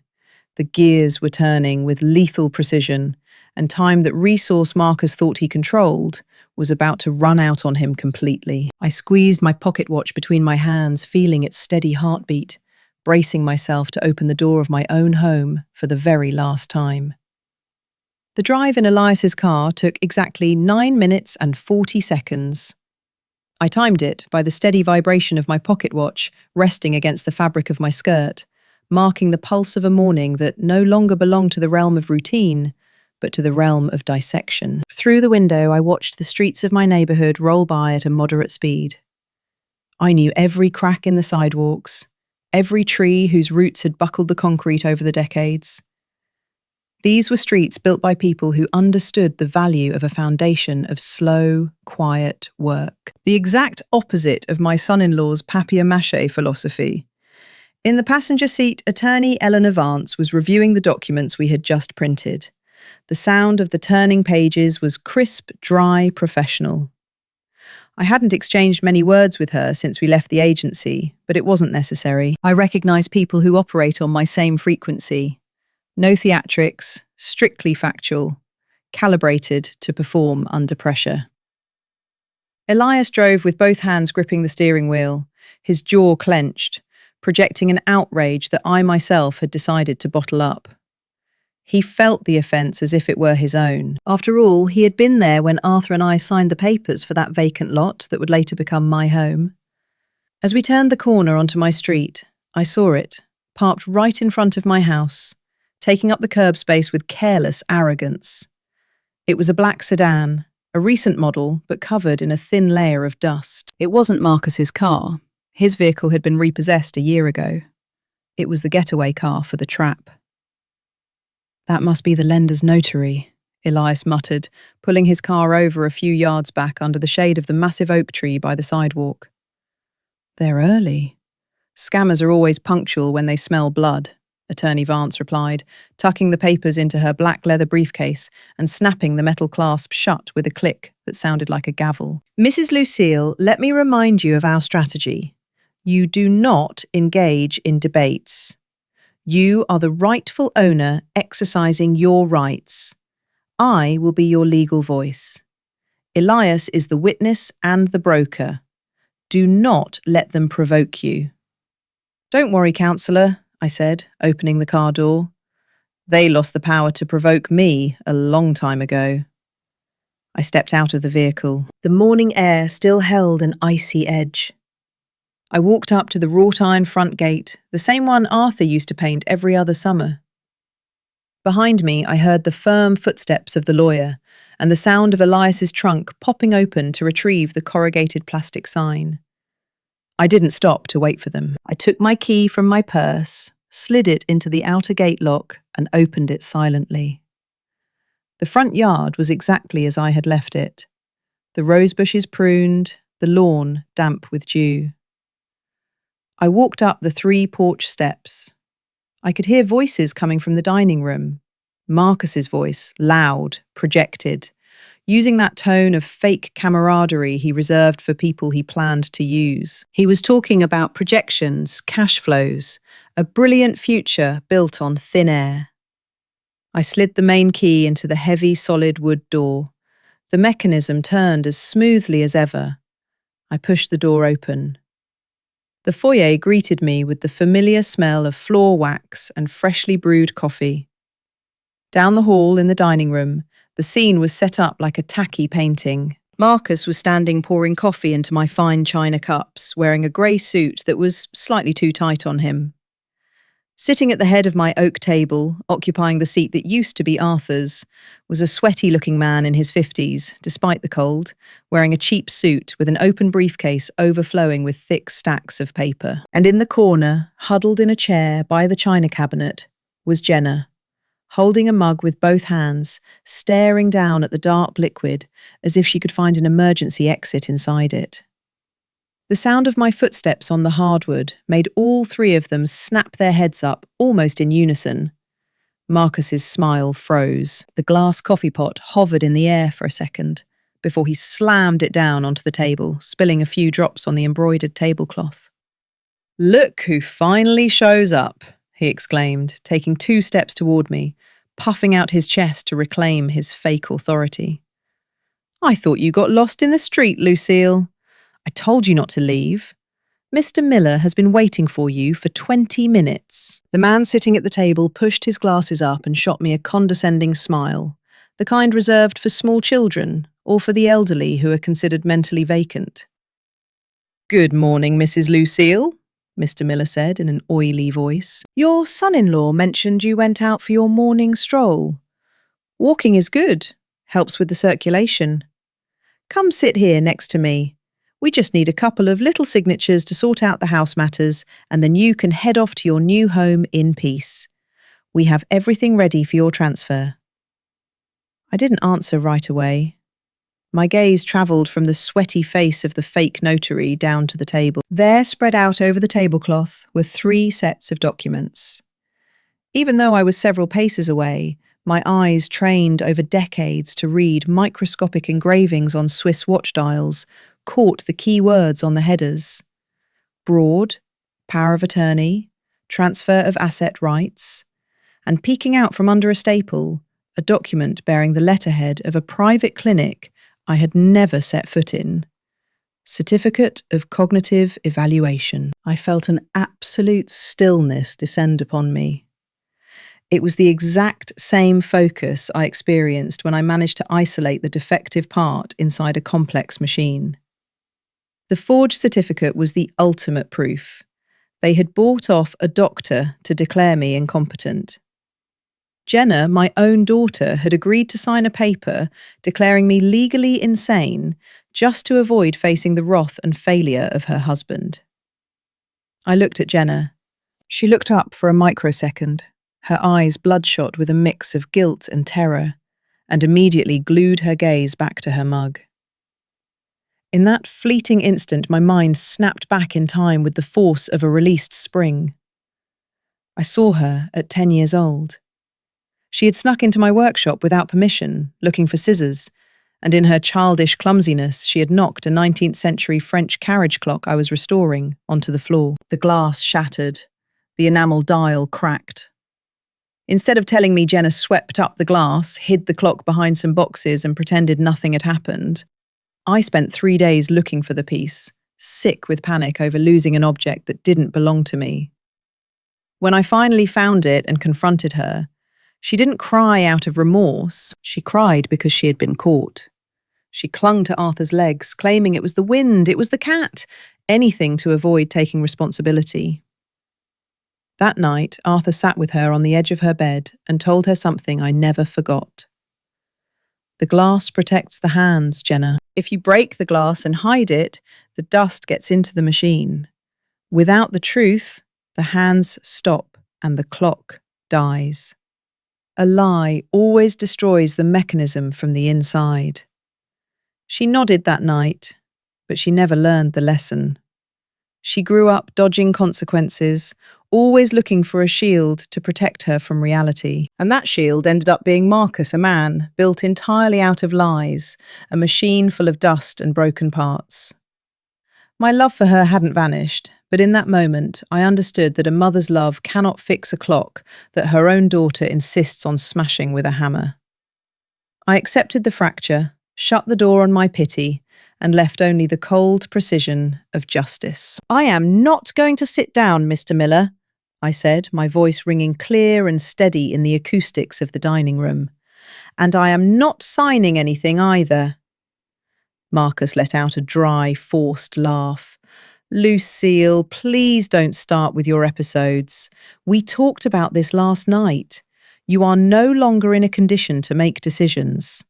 The gears were turning with lethal precision, and time that resource Marcus thought he controlled was about to run out on him completely. I squeezed my pocket watch between my hands, feeling its steady heartbeat, bracing myself to open the door of my own home for the very last time. The drive in Elias's car took exactly 9 minutes and 40 seconds. I timed it by the steady vibration of my pocket watch resting against the fabric of my skirt, marking the pulse of a morning that no longer belonged to the realm of routine, but to the realm of dissection. Through the window, I watched the streets of my neighbourhood roll by at a moderate speed. I knew every crack in the sidewalks, every tree whose roots had buckled the concrete over the decades. These were streets built by people who understood the value of a foundation of slow, quiet work. The exact opposite of my son-in-law's papier-mâché philosophy. In the passenger seat, attorney Eleanor Vance was reviewing the documents we had just printed. The sound of the turning pages was crisp, dry, professional. I hadn't exchanged many words with her since we left the agency, but it wasn't necessary. I recognise people who operate on my same frequency. No theatrics, strictly factual, calibrated to perform under pressure. Elias drove with both hands gripping the steering wheel, his jaw clenched,
projecting an outrage that I myself had decided to bottle up. He felt the offence as if it were his own. After all, he had been there when Arthur and I signed the papers for that vacant lot that would later become my home. As we turned the corner onto my street, I saw it, parked right in front of my house, taking up the curb space with careless arrogance. It was a black sedan, a recent model, but covered in a thin layer of dust. It wasn't Marcus's car. His vehicle had been repossessed a year ago. It was the getaway car for the trap. That must be the lender's notary, Elias muttered, pulling his car over a few yards back under the shade of the massive oak tree by the sidewalk. They're early. Scammers are always punctual when they smell blood, Attorney Vance replied, tucking the papers into her black leather briefcase and snapping the metal clasp shut with a click that sounded like a gavel. Mrs. Lucille, let me remind you of our strategy. You do not engage in debates. You are the rightful owner exercising your rights. I will be your legal voice. Elias is the witness and the broker. Do not let them provoke you. Don't worry, counsellor, I said, opening the car door. They lost the power to provoke me a long time ago. I stepped out of the vehicle. The morning air still held an icy edge. I walked up to the wrought iron front gate, the same one Arthur used to paint every other summer. Behind me, I heard the firm footsteps of the lawyer and the sound of Elias's trunk popping open to retrieve the corrugated plastic sign. I didn't stop to wait for them. I took my key from my purse, slid it into the outer gate lock, and opened it silently. The front yard was exactly as I had left it. The rose bushes pruned, the lawn damp with dew. I walked up the 3 porch steps. I could hear voices coming from the dining room. Marcus's voice, loud, projected, using that tone of fake camaraderie he reserved for people he planned to use. He was talking about projections, cash flows, a brilliant future built on thin air. I slid the main key into the heavy, solid wood door. The mechanism turned as smoothly as ever. I pushed the door open. The foyer greeted me with the familiar smell of floor wax and freshly brewed coffee. Down the hall in the dining room, the scene was set up like a tacky painting. Marcus was standing pouring coffee into my fine china cups, wearing a grey suit that was slightly too tight on him. Sitting at the head of my oak table, occupying the seat that used to be Arthur's, was a sweaty-looking man in his 50s, despite the cold, wearing a cheap suit with an open briefcase overflowing with thick stacks of paper. And in the corner, huddled in a chair by the china cabinet, was Jenna, holding a mug with both hands, staring down at the dark liquid as if she could find an emergency exit inside it. The sound of my footsteps on the hardwood made all 3 of them snap their heads up almost in unison. Marcus's smile froze. The glass coffee pot hovered in the air for a second before he slammed it down onto the table, spilling a few drops on the embroidered tablecloth. "Look who finally shows up," he exclaimed, taking 2 steps toward me, puffing out his chest to reclaim his fake authority. "I thought you got lost in the street, Lucille. I told you not to leave. Mr. Miller has been waiting for you for 20 minutes. The man sitting at the table pushed his glasses up and shot me a condescending smile, the kind reserved for small children or for the elderly who are considered mentally vacant. "Good morning, Mrs. Lucille," Mr. Miller said in an oily voice. "Your son-in-law mentioned you went out for your morning stroll. Walking is good, helps with the circulation. Come sit here next to me. We just need a couple of little signatures to sort out the house matters, and then you can head off to your new home in peace. We have everything ready for your transfer." I didn't answer right away. My gaze travelled from the sweaty face of the fake notary down to the table. There, spread out over the tablecloth, were 3 sets of documents. Even though I was several paces away, my eyes, trained over decades to read microscopic engravings on Swiss watch dials, caught the key words on the headers. Broad, power of attorney, transfer of asset rights, and peeking out from under a staple, a document bearing the letterhead of a private clinic I had never set foot in.
Certificate of Cognitive Evaluation. I felt an absolute stillness descend upon me. It was the exact same focus I experienced when I managed to isolate the defective part inside a complex machine. The forged certificate was the ultimate proof. They had bought off a doctor to declare me incompetent. Jenna, my own daughter, had agreed to sign a paper declaring me legally insane just to avoid facing the wrath and failure of her husband. I looked at Jenna. She looked up for a microsecond, her eyes bloodshot with a mix of guilt and terror, and immediately glued her gaze back to her mug. In that fleeting instant, my mind snapped back in time with the force of a released spring. I saw her at 10 years old. She had snuck into my workshop without permission, looking for scissors, and in her childish clumsiness, she had knocked a 19th century French carriage clock I was restoring onto the floor. The glass shattered. The enamel dial cracked. Instead of telling me, Jenna swept up the glass, hid the clock behind some boxes, and pretended nothing had happened. I spent 3 days looking for the piece, sick with panic over losing an object that didn't belong to me. When I finally found it and confronted her, she didn't cry out of remorse. She cried because she had been caught. She clung to Arthur's legs, claiming it was the wind, it was the cat, anything to avoid taking responsibility. That night, Arthur sat with her on the edge of her bed and told her something I never forgot. The glass protects the hands, Jenna. If you break the glass and hide it, the dust gets into the machine. Without the truth, the hands stop and the clock dies. A lie always destroys the mechanism from the inside. She nodded that night, but she never learned the lesson. She grew up dodging consequences, always looking for a shield to protect her from reality. And that shield ended up being Marcus, a man built entirely out of lies, a machine full of dust and broken parts. My love for her hadn't vanished, but in that moment, I understood that a mother's love cannot fix a clock that her own daughter insists on smashing with a hammer. I accepted the fracture, shut the door on my pity, and left only the cold precision of justice. "I am not going to sit down, Mr. Miller," I said, my voice ringing clear and steady in the acoustics of the dining room. "And I am not signing anything either." Marcus let out a dry, forced laugh. "Lucille, please don't start with your episodes. We talked about this last night. You are no longer in a condition to make decisions."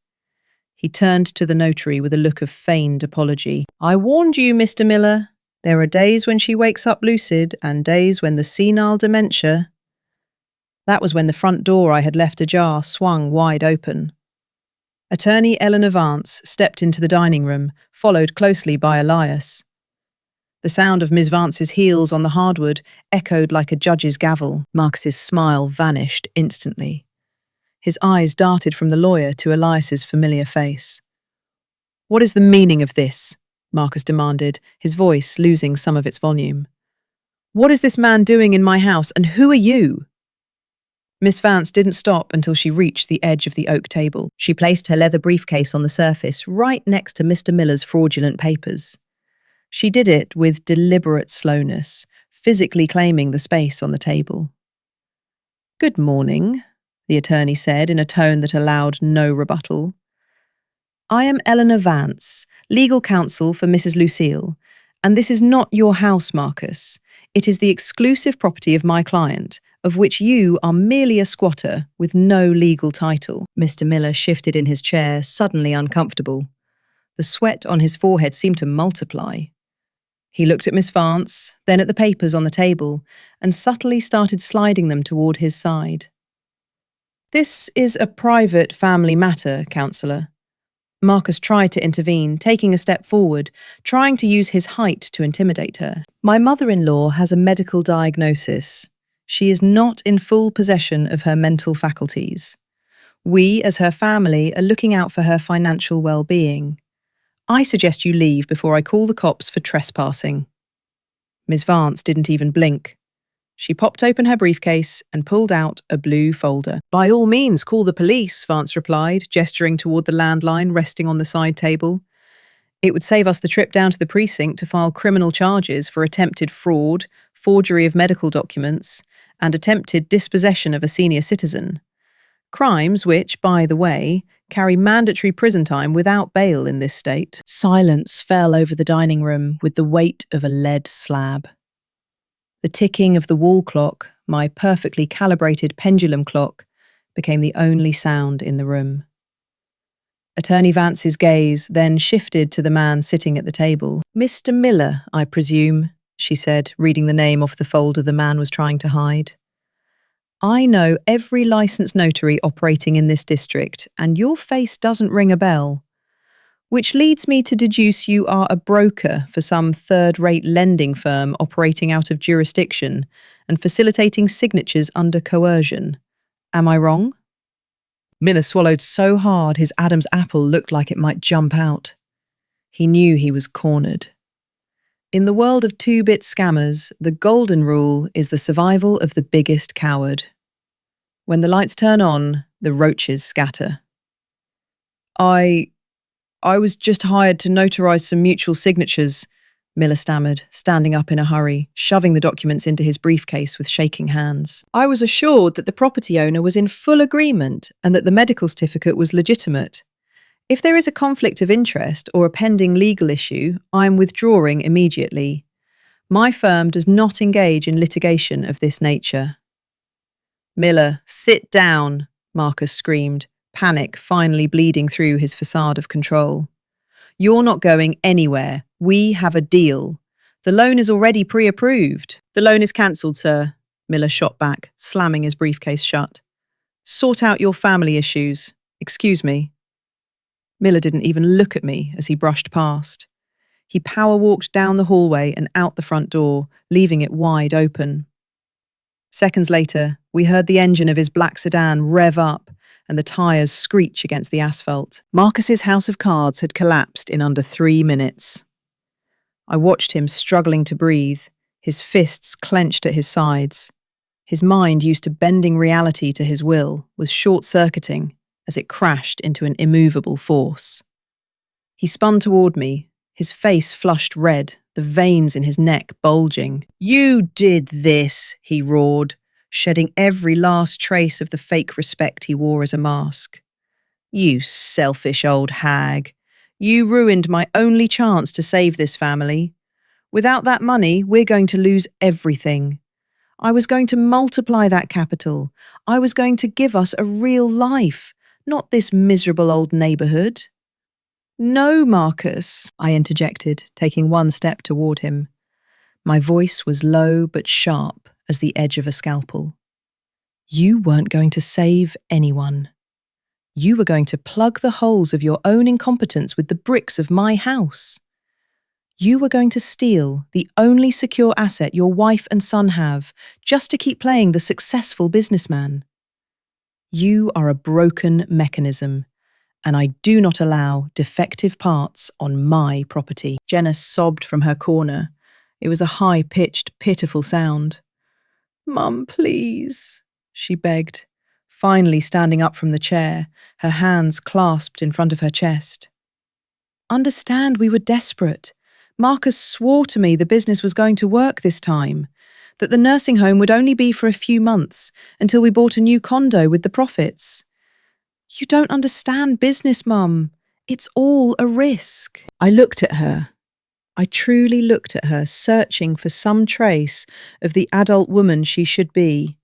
He turned to the notary with a look of feigned apology. "I warned you, Mr. Miller. There are days when she wakes up lucid and days when the senile dementia—" That was when the front door I had left ajar swung wide open. Attorney Eleanor Vance stepped into the dining room, followed closely by Elias. The sound of Miss Vance's heels on the hardwood echoed like a judge's gavel. Marcus's smile vanished instantly. His eyes darted from the lawyer to Elias's familiar face. "What is the meaning of this?" Marcus demanded, his voice losing some of its volume. "What is this man doing in my house, and who are you?" Miss Vance didn't stop until she reached the edge of the oak table. She placed her leather briefcase on the surface, right next to Mr. Miller's fraudulent papers. She did it with deliberate slowness, physically claiming the space on the table. "Good morning," the attorney said in a tone that allowed no rebuttal. "I am Eleanor Vance, legal counsel for Mrs. Lucille, and this is not your house, Marcus. It is the exclusive property of my client, of which you are merely a squatter with no legal title." Mr. Miller shifted in his chair, suddenly uncomfortable. The sweat on his forehead seemed to multiply. He looked at Miss Vance, then at the papers on the table, and subtly started sliding them toward his side. "This is a private family matter, Counsellor." Marcus tried to intervene, taking a step forward, trying to use his height to intimidate her. "My mother-in-law has a medical diagnosis. She is not in full possession of her mental faculties. We, as her family, are looking out for her financial well-being. I suggest you leave before I call the cops for trespassing." Miss Vance didn't even blink. She popped open her briefcase and pulled out a blue folder. "By all means, call the police," Vance replied, gesturing toward the landline resting on the side table. It would save us the trip down to the precinct to file criminal charges for attempted fraud, forgery of medical documents, and attempted dispossession of a senior citizen. Crimes which, by the way, carry mandatory prison time without bail in this state. Silence fell over the dining room with the weight of a lead slab. The ticking of the wall clock, my perfectly calibrated pendulum clock, became the only sound in the room. Attorney Vance's gaze then shifted to the man sitting at the table. "Mr. Miller, I presume," she said, reading the name off the folder the man was trying to hide. "I know every licensed notary operating in this district, and your face doesn't ring a bell. Which leads me to deduce you are a broker for some third-rate lending firm operating out of jurisdiction and facilitating signatures under coercion. Am I wrong?" Miller swallowed so hard his Adam's apple looked like it might jump out. He knew he was cornered. In the world of two-bit scammers, the golden rule is the survival of the biggest coward. When the lights turn on, the roaches scatter. I was just hired to notarize some mutual signatures," Miller stammered, standing up in a hurry, shoving the documents into his briefcase with shaking hands. "I was assured that the property owner was in full agreement and that the medical certificate was legitimate. If there is a conflict of interest or a pending legal issue, I am withdrawing immediately. My firm does not engage in litigation of this nature." "Miller, sit down," Marcus screamed, panic finally bleeding through his facade of control. "You're not going anywhere. We have a deal. The loan is already pre-approved." "The loan is cancelled, sir," Miller shot back, slamming his briefcase shut. "Sort out your family issues. Excuse me." Miller didn't even look at me as he brushed past. He power-walked down the hallway and out the front door, leaving it wide open. Seconds later, we heard the engine of his black sedan rev up and the tyres screech against the asphalt. Marcus's house of cards had collapsed in under 3 minutes. I watched him struggling to breathe, his fists clenched at his sides. His mind, used to bending reality to his will, was short-circuiting as it crashed into an immovable force. He spun toward me, his face flushed red, the veins in his neck bulging. "You did this," he roared, shedding every last trace of the fake respect he wore as a mask. "You selfish old hag. You ruined my only chance to save this family. Without that money, we're going to lose everything. I was going to multiply that capital. I was going to give us a real life, not this miserable old neighbourhood." "No, Marcus," I interjected, taking one step toward him. My voice was low but sharp as the edge of a scalpel. "You weren't going to save anyone. You were going to plug the holes of your own incompetence with the bricks of my house. You were going to steal the only secure asset your wife and son have, just to keep playing the successful businessman. You are a broken mechanism, and I do not allow defective parts on my property." Jenna sobbed from her corner. It was a high-pitched, pitiful sound. "Mum, please," she begged, finally standing up from the chair, her hands clasped in front of her chest. "Understand, we were desperate. Marcus swore to me the business was going to work this time, that the nursing home would only be for a few months until we bought a new condo with the profits. You don't understand business, Mum. It's all a risk." I looked at her. I truly looked at her, searching for some trace of the adult woman she should be,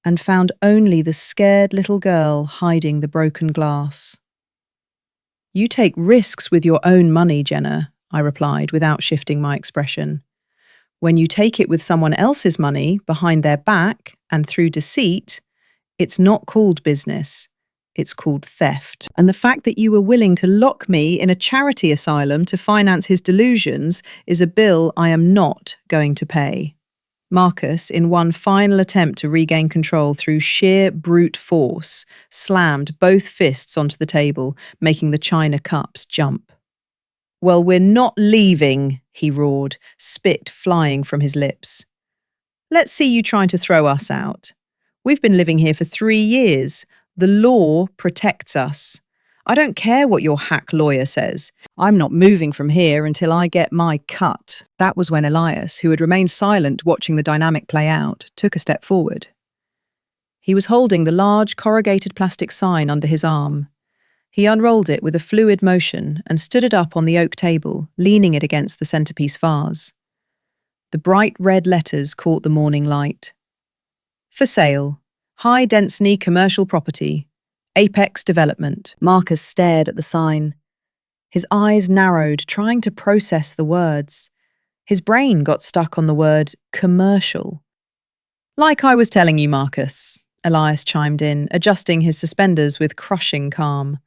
and found only the scared little girl hiding the broken glass. "You take risks with your own money, Jenna," I replied without shifting my expression. "When you take it with someone else's money, behind their back and through deceit, it's not called business. It's called theft. And the fact that you were willing to lock me in a charity asylum to finance his delusions is a bill I am not going to pay." Marcus, in one final attempt to regain control through sheer brute force, slammed both fists onto the table, making the china cups jump. "Well, we're not leaving," he roared, spit flying from his lips. "Let's see you trying to throw us out. We've been living here for 3 years. The law protects us. I don't care what your hack lawyer says. I'm not moving from here until I get my cut. That was when Elias, who had remained silent watching the dynamic play out, took a step forward. He was holding the large corrugated plastic sign under his arm. He unrolled it with a fluid motion and stood it up on the oak table, leaning it against the centerpiece vase. The bright red letters caught the morning light. For sale, high-density commercial property, Apex Development. Marcus stared at the sign. His eyes narrowed, trying to process the words. His brain got stuck on the word commercial. Like I was telling you, Marcus, Elias chimed in, adjusting his suspenders with crushing calm.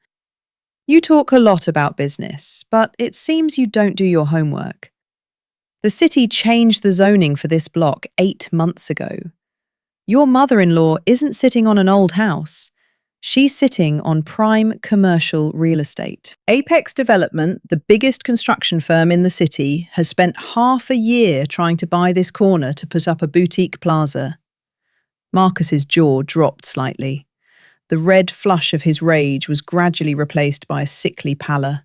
You talk a lot about business, but it seems you don't do your homework. The city changed the zoning for this block 8 months ago. Your mother-in-law isn't sitting on an old house. She's sitting on prime commercial real estate. Apex Development, the biggest construction firm in the city, has spent half a year trying to buy this corner to put up a boutique plaza. Marcus's jaw dropped slightly. The red flush of his rage was gradually replaced by a sickly pallor.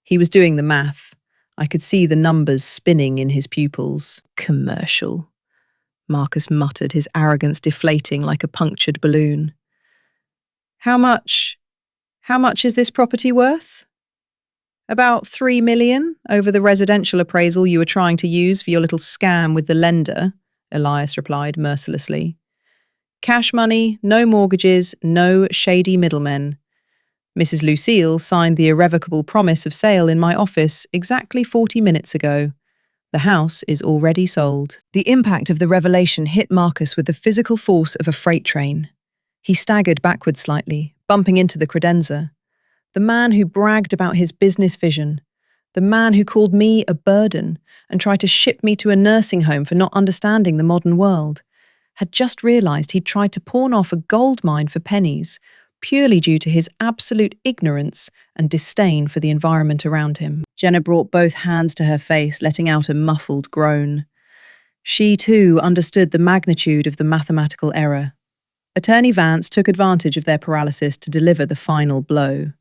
He was doing the math. I could see the numbers spinning in his pupils. Commercial. Marcus muttered, his arrogance deflating like a punctured balloon. How much is this property worth? About 3 million over the residential appraisal you were trying to use for your little scam with the lender, Elias replied mercilessly. Cash money, no mortgages, no shady middlemen. Mrs. Lucille signed the irrevocable promise of sale in my office exactly 40 minutes ago. The house is already sold. The impact of the revelation hit Marcus with the physical force of a freight train. He staggered backward slightly, bumping into the credenza. The man who bragged about his business vision. The man who called me a burden and tried to ship me to a nursing home for not understanding the modern world, had just realised he'd tried to pawn off a gold mine for pennies, purely due to his absolute ignorance and disdain for the environment around him. Jenna brought both hands to her face, letting out a muffled groan. She, too, understood the magnitude of the mathematical error. Attorney Vance took advantage of their paralysis to deliver the final blow.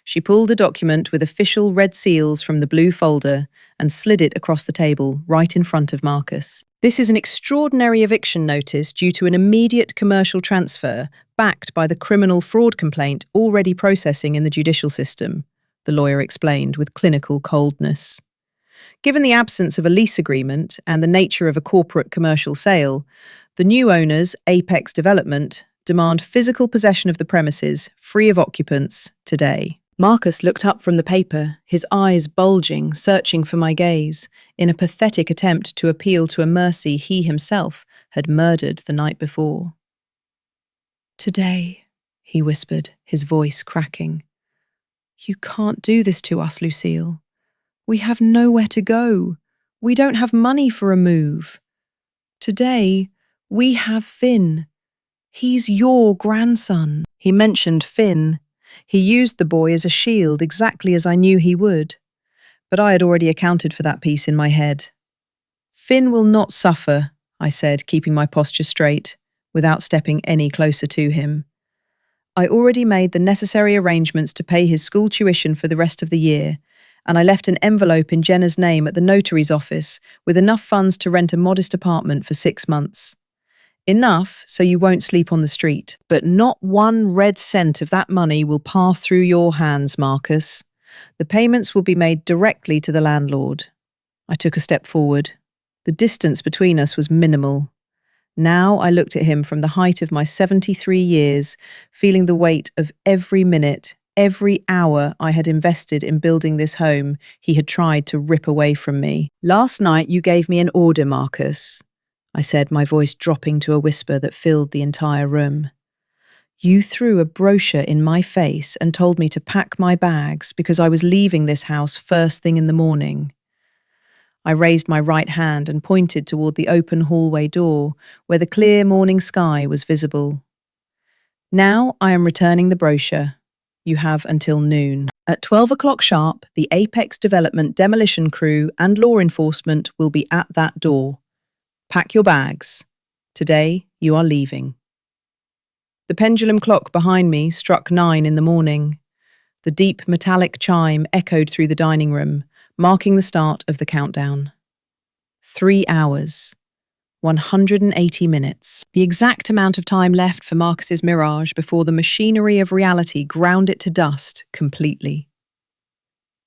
She pulled a document with official red seals from the blue folder and slid it across the table, right in front of Marcus. This is an extraordinary eviction notice due to an immediate commercial transfer backed by the criminal fraud complaint already processing in the judicial system, the lawyer explained with clinical coldness. Given the absence of a lease agreement and the nature of a corporate commercial sale, the new owners, Apex Development, demand physical possession of the premises, free of occupants, today. Marcus looked up from the paper, his eyes bulging, searching for my gaze, in a pathetic attempt to appeal to a mercy he himself had murdered the night before. Today, he whispered, his voice cracking. You can't do this to us, Lucille. We have nowhere to go. We don't have money for a move. Today, we have Finn. He's your grandson. He mentioned Finn. He used the boy as a shield, exactly as I knew he would. But I had already accounted for that piece in my head. Finn will not suffer, I said, keeping my posture straight, without stepping any closer to him. I already made the necessary arrangements to pay his school tuition for the rest of the year, and I left an envelope in Jenna's name at the notary's office with enough funds to rent a modest apartment for 6 months. Enough so you won't sleep on the street. But not 1 red cent of that money will pass through your hands, Marcus. The payments will be made directly to the landlord. I took a step forward. The distance between us was minimal. Now I looked at him from the height of my 73 years, feeling the weight of every minute, every hour I had invested in building this home he had tried to rip away from me. Last night you gave me an order, Marcus, I said, my voice dropping to a whisper that filled the entire room. You threw a brochure in my face and told me to pack my bags because I was leaving this house first thing in the morning. I raised my right hand and pointed toward the open hallway door where the clear morning sky was visible. Now I am returning the brochure. You have until noon. At 12 o'clock sharp, the Apex Development demolition crew and law enforcement will be at that door. Pack your bags. Today you are leaving. The pendulum clock behind me struck 9 in the morning. The deep metallic chime echoed through the dining room, marking the start of the countdown. 3 hours. 180 minutes. The exact amount of time left for Marcus's mirage before the machinery of reality ground it to dust completely.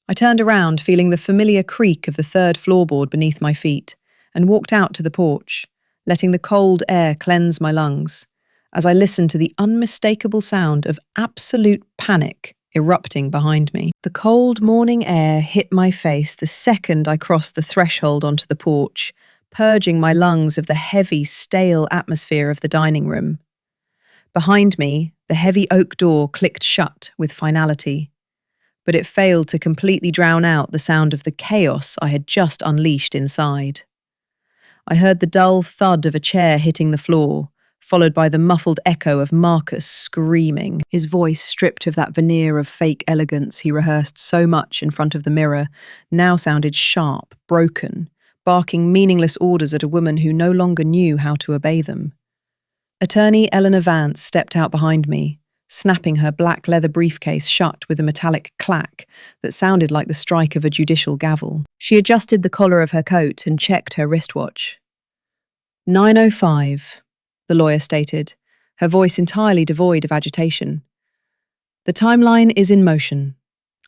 I turned around, feeling the familiar creak of the third floorboard beneath my feet, and walked out to the porch, letting the cold air cleanse my lungs, as I listened to the unmistakable sound of absolute panic erupting behind me. The cold morning air hit my face the second I crossed the threshold onto the porch, purging my lungs of the heavy, stale atmosphere of the dining room. Behind me, the heavy oak door clicked shut with finality, but it failed to completely drown out the sound of the chaos I had just unleashed inside. I heard the dull thud of a chair hitting the floor, followed by the muffled echo of Marcus screaming. His voice, stripped of that veneer of fake elegance he rehearsed so much in front of the mirror, now sounded sharp, broken, barking meaningless orders at a woman who no longer knew how to obey them. Attorney Eleanor Vance stepped out behind me, snapping her black leather briefcase shut with a metallic clack that sounded like the strike of a judicial gavel. She adjusted the collar of her coat and checked her wristwatch. 9:05, the lawyer stated, her voice entirely devoid of agitation. The timeline is in motion.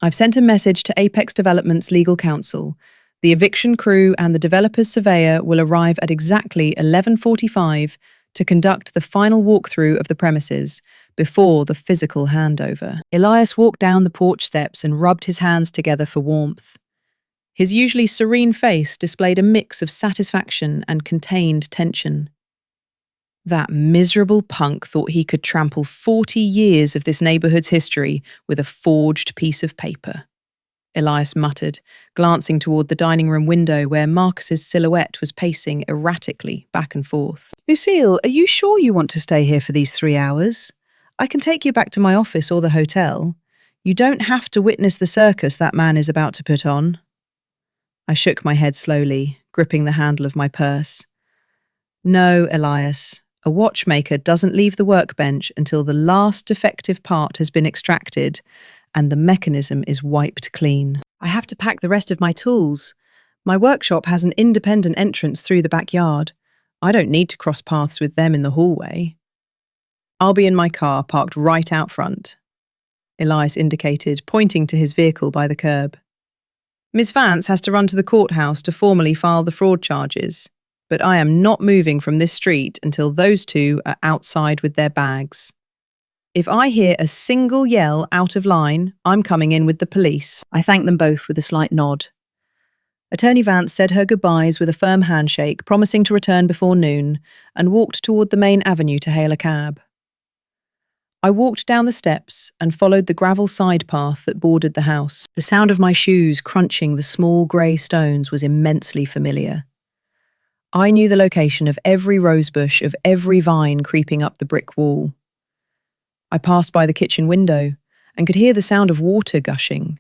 I've sent a message to Apex Development's legal counsel. The eviction crew and the developer's surveyor will arrive at exactly 11:45 to conduct the final walkthrough of the premises before the physical handover. Elias walked down the porch steps and rubbed his hands together for warmth. His usually serene face displayed a mix of satisfaction and contained tension. That miserable punk thought he could trample 40 years of this neighbourhood's history with a forged piece of paper, Elias muttered, glancing toward the dining room window where Marcus's silhouette was pacing erratically back and forth.
Lucille, are you sure you want to stay here for these 3 hours? I can take you back to my office or the hotel. You don't have to witness the circus that man is about to put on. I shook my head slowly, gripping the handle of my purse. No, Elias. A watchmaker doesn't leave the workbench until the last defective part has been extracted and the mechanism is wiped clean. I have to pack the rest of my tools. My workshop has an independent entrance through the backyard. I don't need to cross paths with them in the hallway. I'll be in my car, parked right out front, Elias indicated, pointing to his vehicle by the curb. Miss Vance has to run to the courthouse to formally file the fraud charges, but I am not moving from this street until those two are outside with their bags. If I hear a single yell out of line, I'm coming in with the police.
I thanked them both with a slight nod. Attorney Vance said her goodbyes with a firm handshake, promising to return before noon, and walked toward the main avenue to hail a cab. I walked down the steps and followed the gravel side path that bordered the house. The sound of my shoes crunching the small grey stones was immensely familiar. I knew the location of every rosebush, of every vine creeping up the brick wall. I passed by the kitchen window and could hear the sound of water gushing.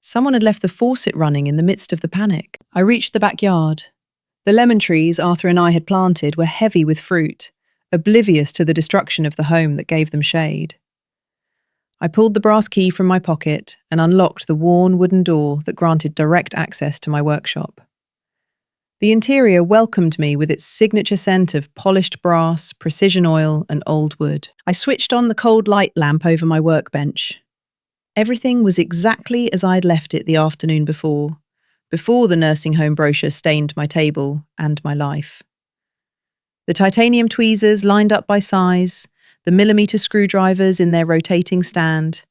Someone had left the faucet running in the midst of the panic. I reached the backyard. The lemon trees Arthur and I had planted were heavy with fruit, oblivious to the destruction of the home that gave them shade. I pulled the brass key from my pocket and unlocked the worn wooden door that granted direct access to my workshop. The interior welcomed me with its signature scent of polished brass, precision oil, and old wood. I switched on the cold light lamp over my workbench. Everything was exactly as I'd left it the afternoon before the nursing home brochure stained my table and my life. The titanium tweezers lined up by size, the millimetre screwdrivers in their rotating stand,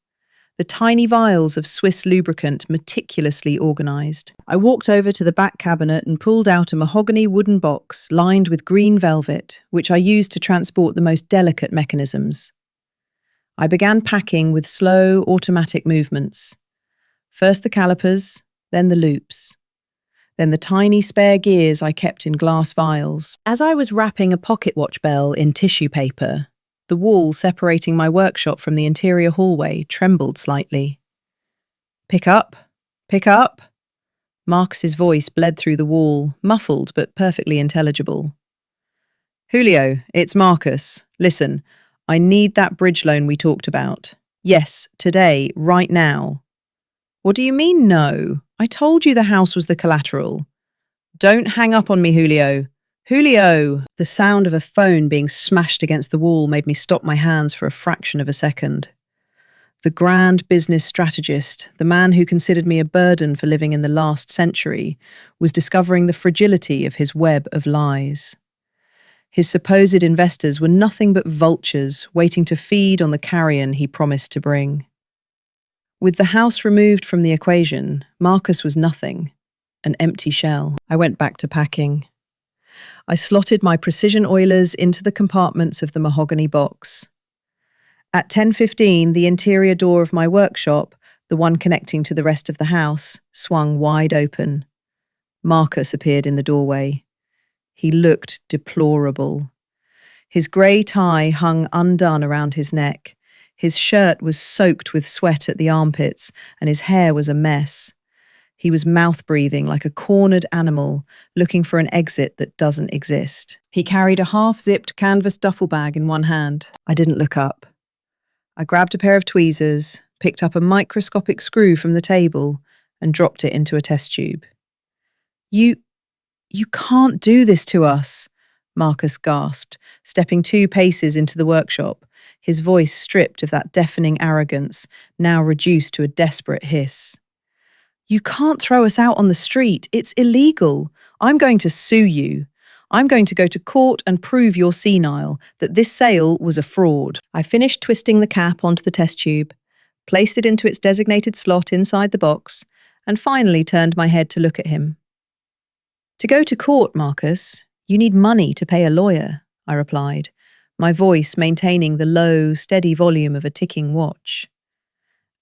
the tiny vials of Swiss lubricant meticulously organised. I walked over to the back cabinet and pulled out a mahogany wooden box lined with green velvet, which I used to transport the most delicate mechanisms. I began packing with slow, automatic movements. First the calipers, then the loops. Then the tiny spare gears I kept in glass vials. As I was wrapping a pocket watch bell in tissue paper, the wall separating my workshop from the interior hallway trembled slightly. Pick up, pick up. Marcus's voice bled through the wall, muffled but perfectly intelligible. Julio, it's Marcus. Listen, I need that bridge loan we talked about. Yes, today, right now. What do you mean, no? I told you the house was the collateral. Don't hang up on me, Julio. Julio! The sound of a phone being smashed against the wall made me stop my hands for a fraction of a second. The grand business strategist, the man who considered me a burden for living in the last century, was discovering the fragility of his web of lies. His supposed investors were nothing but vultures waiting to feed on the carrion he promised to bring. With the house removed from the equation, Marcus was nothing, an empty shell. I went back to packing. I slotted my precision oilers into the compartments of the mahogany box. At 10:15, the interior door of my workshop, the one connecting to the rest of the house, swung wide open. Marcus appeared in the doorway. He looked deplorable. His grey tie hung undone around his neck. His shirt was soaked with sweat at the armpits, and his hair was a mess. He was mouth-breathing like a cornered animal, looking for an exit that doesn't exist. He carried a half-zipped canvas duffel bag in one hand. I didn't look up. I grabbed a pair of tweezers, picked up a microscopic screw from the table, and dropped it into a test tube. You can't do this to us," Marcus gasped, stepping 2 paces into the workshop, his voice stripped of that deafening arrogance, now reduced to a desperate hiss. "You can't throw us out on the street. It's illegal. I'm going to sue you. I'm going to go to court and prove you're senile, that this sale was a fraud." I finished twisting the cap onto the test tube, placed it into its designated slot inside the box, and finally turned my head to look at him. "To go to court, Marcus, you need money to pay a lawyer," I replied, my voice maintaining the low, steady volume of a ticking watch.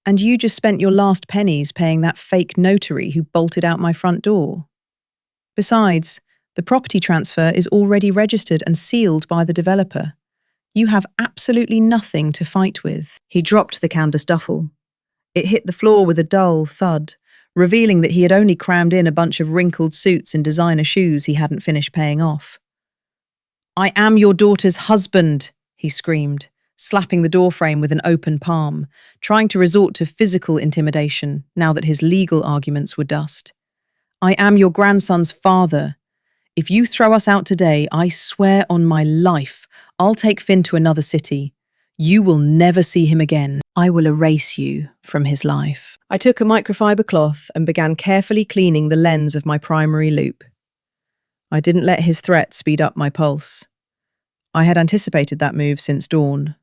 "And you just spent your last pennies paying that fake notary who bolted out my front door. Besides, the property transfer is already registered and sealed by the developer. You have absolutely nothing to fight with." He dropped the canvas duffel. It hit the floor with a dull thud, revealing that he had only crammed in a bunch of wrinkled suits and designer shoes he hadn't finished paying off. "I am your daughter's husband," he screamed, slapping the doorframe with an open palm, trying to resort to physical intimidation now that his legal arguments were dust. "I am your grandson's father. If you throw us out today, I swear on my life, I'll take Finn to another city. You will never see him again. I will erase you from his life." I took a microfiber cloth and began carefully cleaning the lens of my primary loop. I didn't let his threat speed up my pulse. I had anticipated that move since dawn.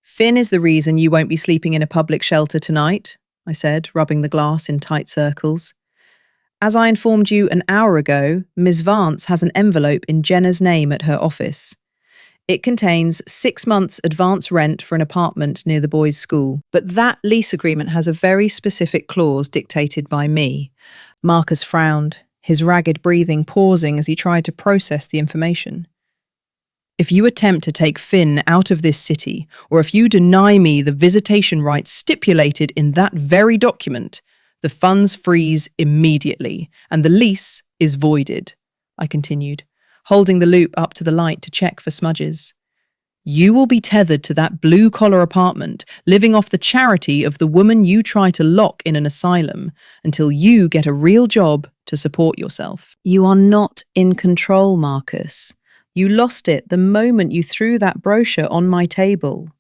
"Finn is the reason you won't be sleeping in a public shelter tonight," I said, rubbing the glass in tight circles. "As I informed you an hour ago, Ms. Vance has an envelope in Jenna's name at her office. It contains 6 months advance rent for an apartment near the boys' school. But that lease agreement has a very specific clause dictated by me." Marcus frowned, his ragged breathing pausing as he tried to process the information. "If you attempt to take Finn out of this city, or if you deny me the visitation rights stipulated in that very document, the funds freeze immediately, and the lease is voided," I continued, holding the loop up to the light to check for smudges. "You will be tethered to that blue-collar apartment, living off the charity of the woman you try to lock in an asylum, until you get a real job to support yourself." "You are not in control, Marcus. You lost it the moment you threw that brochure on my table."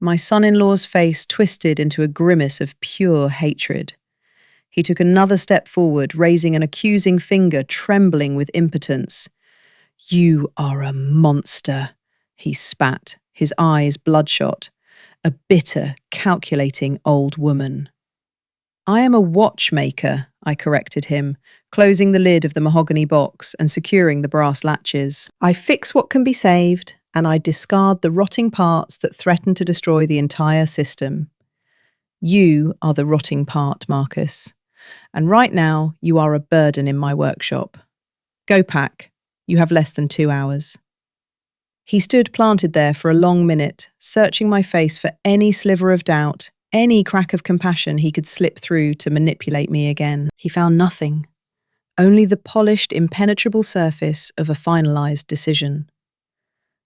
My son-in-law's face twisted into a grimace of pure hatred. He took another step forward, raising an accusing finger, trembling with impotence. "You are a monster," he spat, his eyes bloodshot. "A bitter, calculating old woman." "I am a watchmaker," I corrected him, closing the lid of the mahogany box and securing the brass latches. "I fix what can be saved, and I discard the rotting parts that threaten to destroy the entire system. You are the rotting part, Marcus. And right now, you are a burden in my workshop. Go pack. You have less than 2 hours." He stood planted there for a long minute, searching my face for any sliver of doubt, any crack of compassion he could slip through to manipulate me again. He found nothing, only the polished, impenetrable surface of a finalized decision.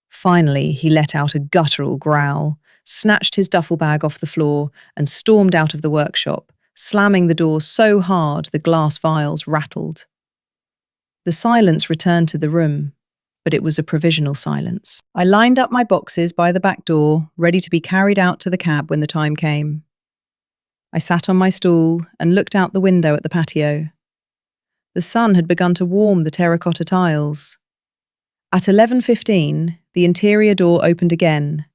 Finally, he let out a guttural growl,
snatched his duffel bag off the floor, and stormed out of the workshop, slamming the door so hard the glass vials rattled. The silence returned to the room, but it was a provisional silence.
I lined up my boxes by the back door, ready to be carried out to the cab when the time came. I sat on my stool and looked out the window at the patio. The sun had begun to warm the terracotta tiles. At 11:15, the interior door opened again,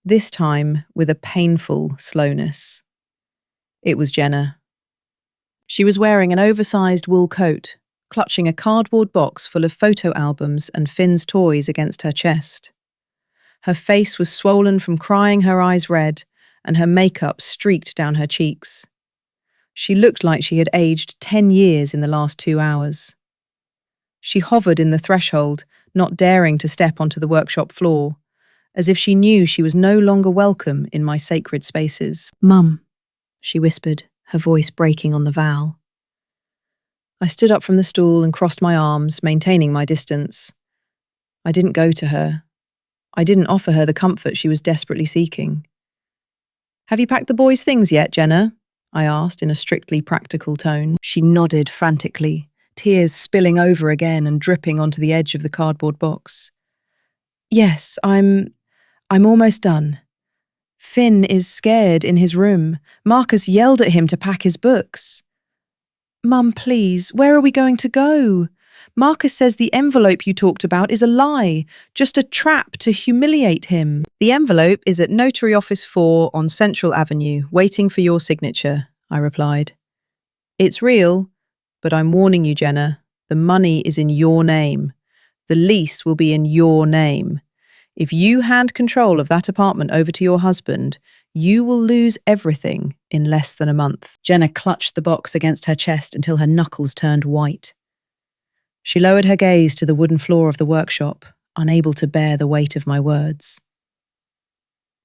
this time with a painful slowness. It was Jenna. She was wearing an oversized wool coat, clutching a cardboard box full of photo albums and Finn's toys against her chest. Her face was swollen from crying her eyes red, and her makeup streaked down her cheeks. She looked like she had aged 10 years in the last 2 hours. She hovered in the threshold, not daring to step onto the workshop floor, as if she knew she was no longer welcome in my sacred spaces. "Mum," she whispered, her voice breaking on the vowel. I stood up from the stool and crossed my arms, maintaining my distance. I didn't go to her. I didn't offer her the comfort she was desperately seeking. "Have you packed the boys' things yet, Jenna?" I asked in a strictly practical tone. She nodded frantically, tears spilling over again and dripping onto the edge of the cardboard box. "Yes, I'm almost done. Finn is scared in his room. Marcus yelled at him to pack his books." "Mum, please, where are we going to go? Marcus says the envelope you talked about is a lie, just a trap to humiliate him." "The envelope is at Notary Office 4 on Central Avenue, waiting for your signature," I replied. "It's real, but I'm warning you, Jenna, the money is in your name. The lease will be in your name. If you hand control of that apartment over to your husband, you will lose everything in less than a month." Jenna clutched the box against her chest until her knuckles turned white. She lowered her gaze to the wooden floor of the workshop, unable to bear the weight of my words.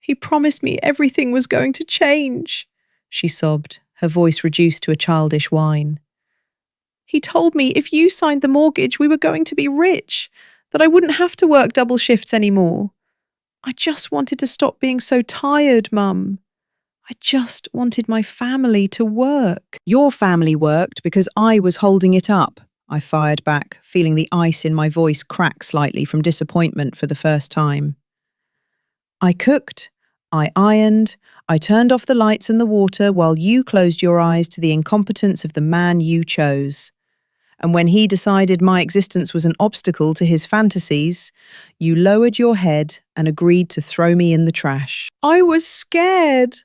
"He promised me everything was going to change," she sobbed, her voice reduced to a childish whine. "He told me if you signed the mortgage, we were going to be rich, that I wouldn't have to work double shifts anymore. I just wanted to stop being so tired, Mum. I just wanted my family to work."
Your family worked because I was holding it up, I fired back, feeling the ice in my voice crack slightly from disappointment for the first time. "I cooked, I ironed, I turned off the lights and the water while you closed your eyes to the incompetence of the man you chose. And when he decided my existence was an obstacle to his fantasies, you lowered your head and agreed to throw me in the trash." "I was scared,"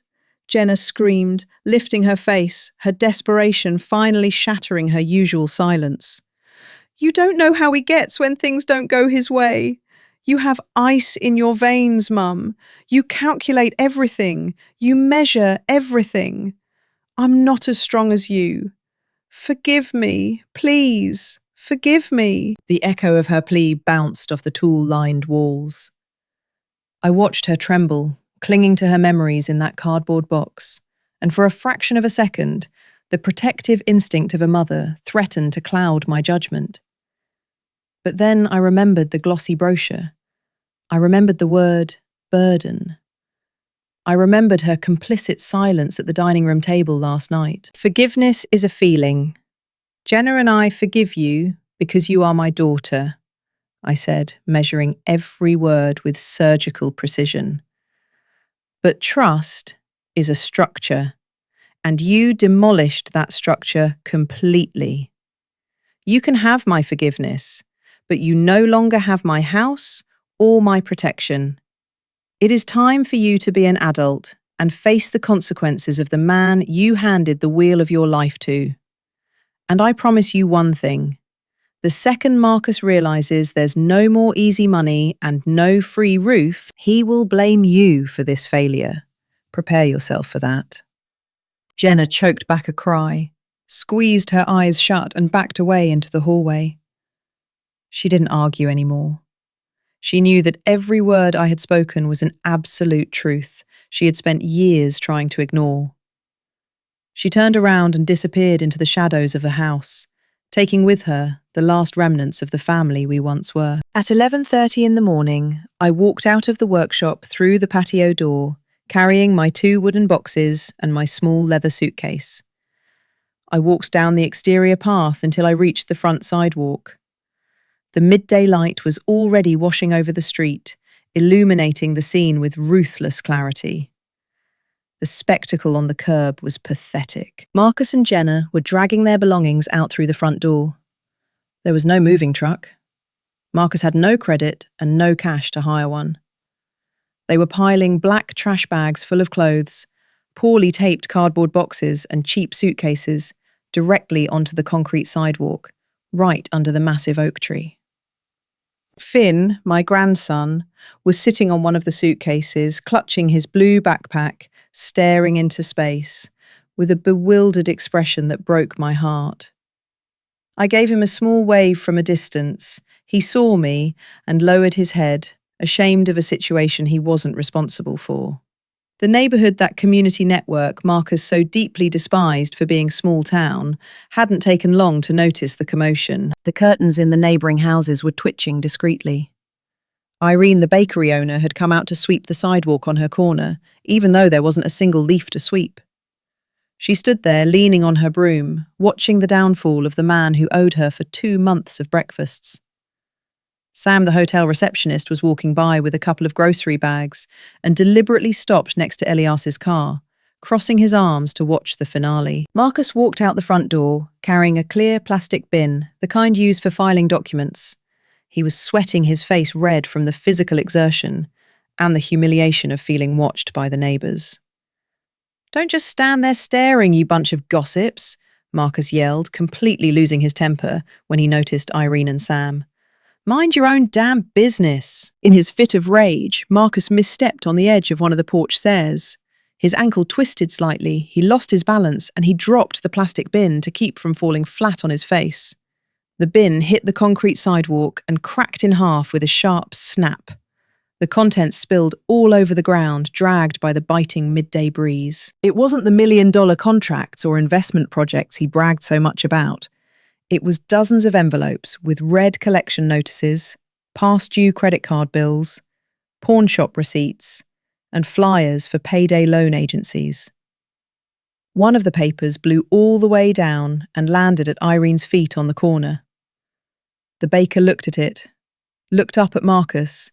Jenna screamed, lifting her face, her desperation finally shattering her usual silence. "You don't know how he gets when things don't go his way. You have ice in your veins, Mum. You calculate everything. You measure everything. I'm not as strong as you. Forgive me, please, forgive me." The echo of her plea bounced off the tool-lined walls. I watched her tremble, clinging to her memories in that cardboard box, and for a fraction of a second, the protective instinct of a mother threatened to cloud my judgment. But then I remembered the glossy brochure. I remembered the word burden. I remembered her complicit silence at the dining room table last night. "Forgiveness is a feeling. Jenna and I forgive you because you are my daughter," I said, measuring every word with surgical precision. "But trust is a structure, and you demolished that structure completely. You can have my forgiveness, but you no longer have my house or my protection. It is time for you to be an adult and face the consequences of the man you handed the wheel of your life to. And I promise you one thing. The second Marcus realizes there's no more easy money and no free roof, he will blame you for this failure. Prepare yourself for that." Jenna choked back a cry, squeezed her eyes shut and backed away into the hallway. She didn't argue anymore. She knew that every word I had spoken was an absolute truth she had spent years trying to ignore. She turned around and disappeared into the shadows of the house, taking with her the last remnants of the family we once were. At 11:30 in the morning, I walked out of the workshop through the patio door,
carrying my 2 wooden boxes and my small leather suitcase. I walked down the exterior path until I reached the front sidewalk. The midday light was already washing over the street, illuminating the scene with ruthless clarity. The spectacle on the curb was pathetic. Marcus and Jenna were dragging their belongings out through the front door. There was no moving truck. Marcus had no credit and no cash to hire one. They were piling black trash bags full of clothes, poorly taped cardboard boxes and cheap suitcases directly onto the concrete sidewalk, right under the massive oak tree. Finn, my grandson, was sitting on one of the suitcases, clutching his blue backpack, staring into space, with a bewildered expression that broke my heart. I gave him a small wave from a distance. He saw me and lowered his head, ashamed of a situation he wasn't responsible for. The neighbourhood that community network Marcus so deeply despised for being small town hadn't taken long to notice the commotion. The curtains in the neighbouring houses were twitching discreetly. Irene, the bakery owner, had come out to sweep the sidewalk on her corner, even though there wasn't a single leaf to sweep. She stood there, leaning on her broom, watching the downfall of the man who owed her for 2 months of breakfasts. Sam, the hotel receptionist, was walking by with a couple of grocery bags and deliberately stopped next to Elias's car, crossing his arms to watch the finale. Marcus walked out the front door, carrying a clear plastic bin, the kind used for filing documents. He was sweating, his face red from the physical exertion and the humiliation of feeling watched by the neighbours. "Don't just stand there staring, you bunch of gossips," Marcus yelled, completely losing his temper when he noticed Irene and Sam. "Mind your own damn business." In his fit of rage, Marcus misstepped on the edge of one of the porch stairs. His ankle twisted slightly, he lost his balance, and he dropped the plastic bin to keep from falling flat on his face. The bin hit the concrete sidewalk and cracked in half with a sharp snap. The contents spilled all over the ground, dragged by the biting midday breeze. It wasn't the $1 million contracts or investment projects he bragged so much about. It was dozens of envelopes with red collection notices, past due credit card bills, pawn shop receipts, and flyers for payday loan agencies. One of the papers blew all the way down and landed at Irene's feet on the corner. The baker looked at it, looked up at Marcus,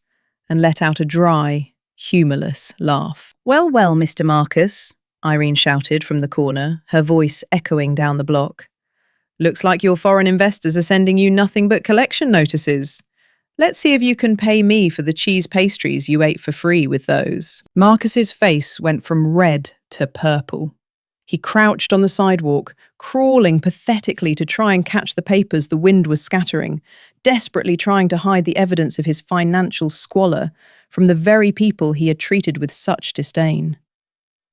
and let out a dry, humourless laugh. "Well, well, Mr. Marcus," Irene shouted from the corner, her voice echoing down the block. "Looks like your foreign investors are sending you nothing but collection notices. Let's see if you can pay me for the cheese pastries you ate for free with those." Marcus's face went from red to purple. He crouched on the sidewalk, crawling pathetically to try and catch the papers the wind was scattering, desperately trying to hide the evidence of his financial squalor from the very people he had treated with such disdain.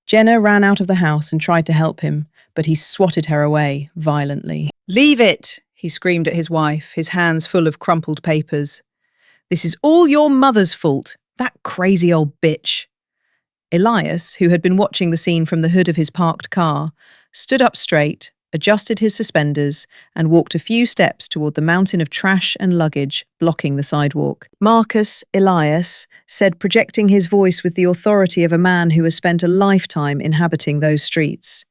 Jenna ran out of the house and tried to help him, but he swatted her away violently. "Leave it!" he screamed at his wife, his hands full of crumpled papers. "This is all your mother's fault, that crazy old bitch." Elias, who had been watching the scene from the hood of his parked car, stood up straight, adjusted his suspenders, and walked a few steps toward the mountain of trash and luggage blocking the sidewalk. "Marcus, Elias," said, projecting his voice with the authority of a man who has spent a lifetime inhabiting those streets.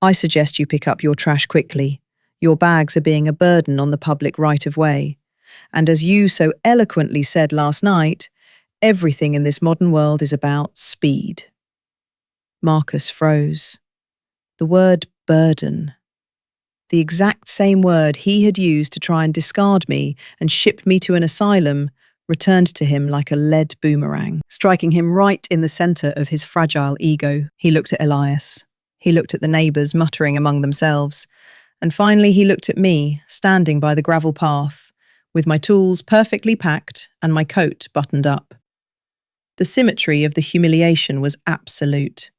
"I suggest you pick up your trash quickly. Your bags are being a burden on the public right-of-way. And as you so eloquently said last night, everything in this modern world is about speed." Marcus froze. The word burden, the exact same word he had used to try and discard me and ship me to an asylum, returned to him like a lead boomerang, striking him right in the centre of his fragile ego. He looked at Elias. He looked at the neighbours muttering among themselves. And finally he looked at me, standing by the gravel path, with my tools perfectly packed and my coat buttoned up. The symmetry of the humiliation was absolute.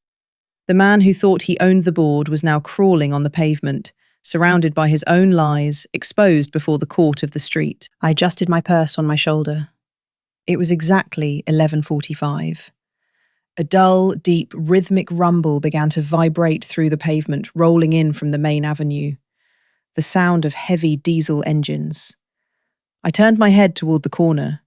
The man who thought he owned the board was now crawling on the pavement, surrounded by his own lies, exposed before the court of the street. I adjusted my purse on my shoulder. It was exactly 11:45. A dull, deep, rhythmic rumble began to vibrate through the pavement, rolling in from the main avenue. The sound of heavy diesel engines. I turned my head toward the corner.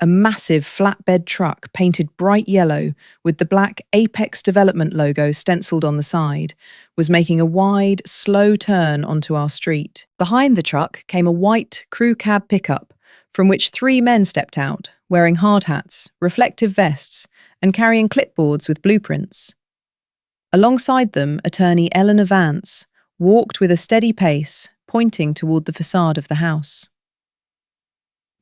A massive flatbed truck painted bright yellow with the black Apex Development logo stenciled on the side was making a wide, slow turn onto our street. Behind the truck came a white crew cab pickup from which 3 men stepped out, wearing hard hats, reflective vests, and carrying clipboards with blueprints. Alongside them, attorney Eleanor Vance walked with a steady pace, pointing toward the facade of the house.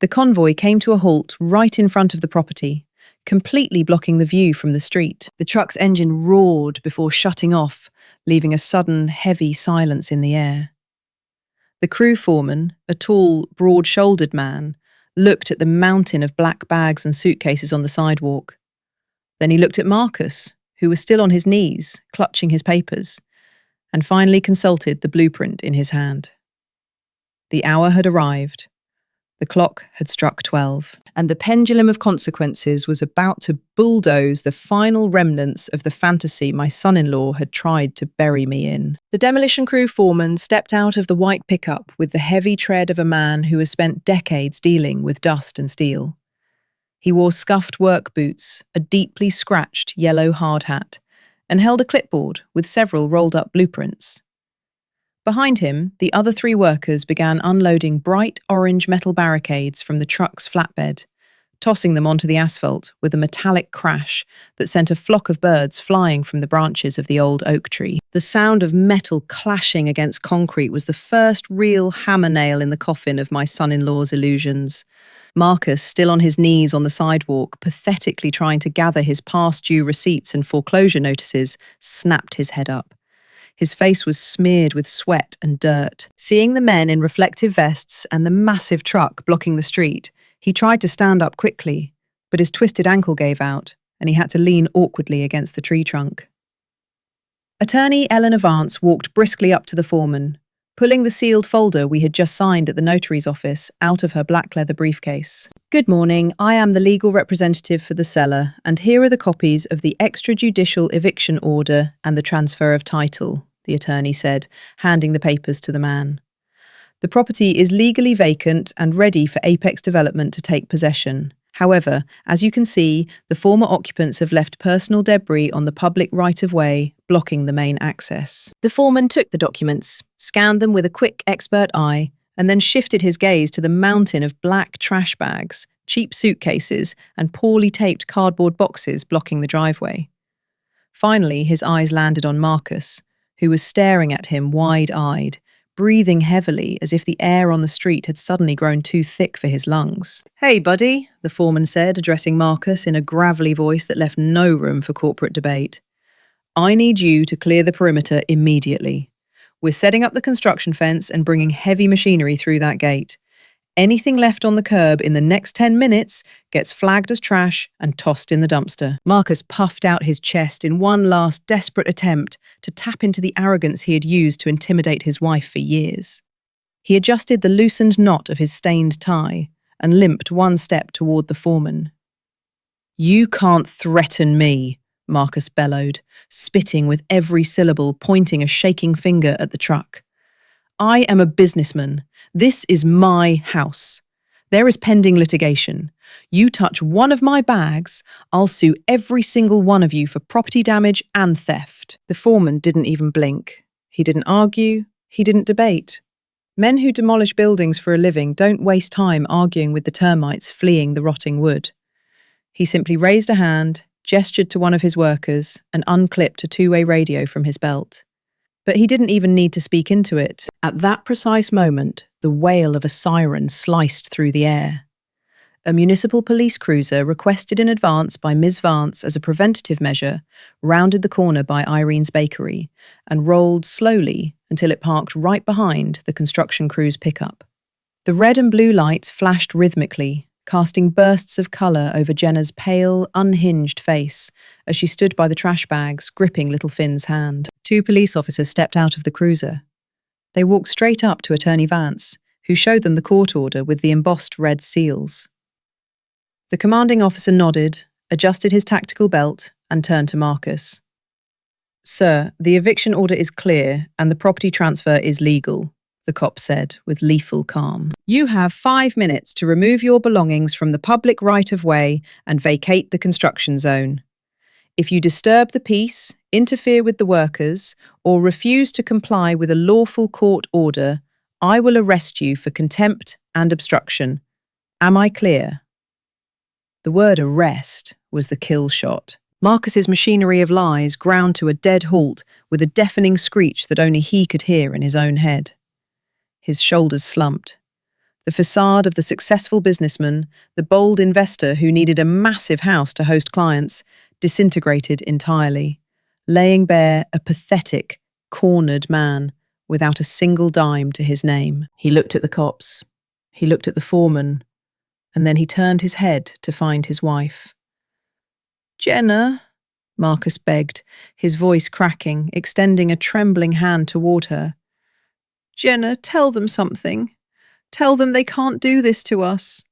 The convoy came to a halt right in front of the property, completely blocking the view from the street. The truck's engine roared before shutting off, leaving a sudden, heavy silence in the air. The crew foreman, a tall, broad-shouldered man, looked at the mountain of black bags and suitcases on the sidewalk. Then he looked at Marcus, who was still on his knees, clutching his papers, and finally consulted the blueprint in his hand. The hour had arrived. The clock had struck 12, and the pendulum of consequences was about to bulldoze the final remnants of the fantasy my son-in-law had tried to bury me in. The demolition crew foreman stepped out of the white pickup with the heavy tread of a man who has spent decades dealing with dust and steel. He wore scuffed work boots, a deeply scratched yellow hard hat, and held a clipboard with several rolled-up blueprints. Behind him, the other 3 workers began unloading bright orange metal barricades from the truck's flatbed, tossing them onto the asphalt with a metallic crash that sent a flock of birds flying from the branches of the old oak tree. The sound of metal clashing against concrete was the first real hammer nail in the coffin of my son-in-law's illusions. Marcus, still on his knees on the sidewalk, pathetically trying to gather his past due receipts and foreclosure notices, snapped his head up. His face was smeared with sweat and dirt. Seeing the men in reflective vests and the massive truck blocking the street, he tried to stand up quickly, but his twisted ankle gave out, and he had to lean awkwardly against the tree trunk. Attorney Eleanor Vance walked briskly up to the foreman, pulling the sealed folder we had just signed at the notary's office out of her black leather briefcase. "Good morning, I am the legal representative for the seller, and here are the copies of the extrajudicial eviction order and the transfer of title," the attorney said, handing the papers to the man. "The property is legally vacant and ready for Apex Development to take possession. However, as you can see, the former occupants have left personal debris on the public right-of-way, blocking the main access." The foreman took the documents, scanned them with a quick, expert eye, and then shifted his gaze to the mountain of black trash bags, cheap suitcases, and poorly taped cardboard boxes blocking the driveway. Finally, his eyes landed on Marcus, who was staring at him wide-eyed, breathing heavily as if the air on the street had suddenly grown too thick for his lungs. "Hey, buddy," the foreman said, addressing Marcus in a gravelly voice that left no room for corporate debate. "I need you to clear the perimeter immediately. We're setting up the construction fence and bringing heavy machinery through that gate. Anything left on the curb in the next 10 minutes gets flagged as trash and tossed in the dumpster." Marcus puffed out his chest in one last desperate attempt to tap into the arrogance he had used to intimidate his wife for years. He adjusted the loosened knot of his stained tie and limped one step toward the foreman. "You can't threaten me," Marcus bellowed, spitting with every syllable, pointing a shaking finger at the truck. "I am a businessman. This is my house. There is pending litigation. You touch one of my bags, I'll sue every single one of you for property damage and theft." The foreman didn't even blink. He didn't argue. He didn't debate. Men who demolish buildings for a living don't waste time arguing with the termites fleeing the rotting wood. He simply raised a hand, gestured to one of his workers, and unclipped a 2-way radio from his belt. But he didn't even need to speak into it. At that precise moment, the wail of a siren sliced through the air. A municipal police cruiser, requested in advance by Ms. Vance as a preventative measure, rounded the corner by Irene's bakery and rolled slowly until it parked right behind the construction crew's pickup. The red and blue lights flashed rhythmically, casting bursts of colour over Jenna's pale, unhinged face as she stood by the trash bags, gripping little Finn's hand. 2 police officers stepped out of the cruiser. They walked straight up to Attorney Vance, who showed them the court order with the embossed red seals. The commanding officer nodded, adjusted his tactical belt, and turned to Marcus. "Sir, the eviction order is clear and the property transfer is legal. the cop said with lethal calm. You have 5 minutes to remove your belongings from the public right-of-way and vacate the construction zone. If you disturb the peace, interfere with the workers, or refuse to comply with a lawful court order, I will arrest you for contempt and obstruction. Am I clear? The word arrest was the kill shot. Marcus's machinery of lies ground to a dead halt with a deafening screech that only he could hear in his own head. His shoulders slumped. The facade of the successful businessman, the bold investor who needed a massive house to host clients, disintegrated entirely, laying bare a pathetic, cornered man without a single dime to his name. He looked at the cops. He looked at the foreman. And then he turned his head to find his wife. Jenna, Marcus begged, his voice cracking, extending a trembling hand toward her. Jenna, tell them something. Tell them they can't do this to us.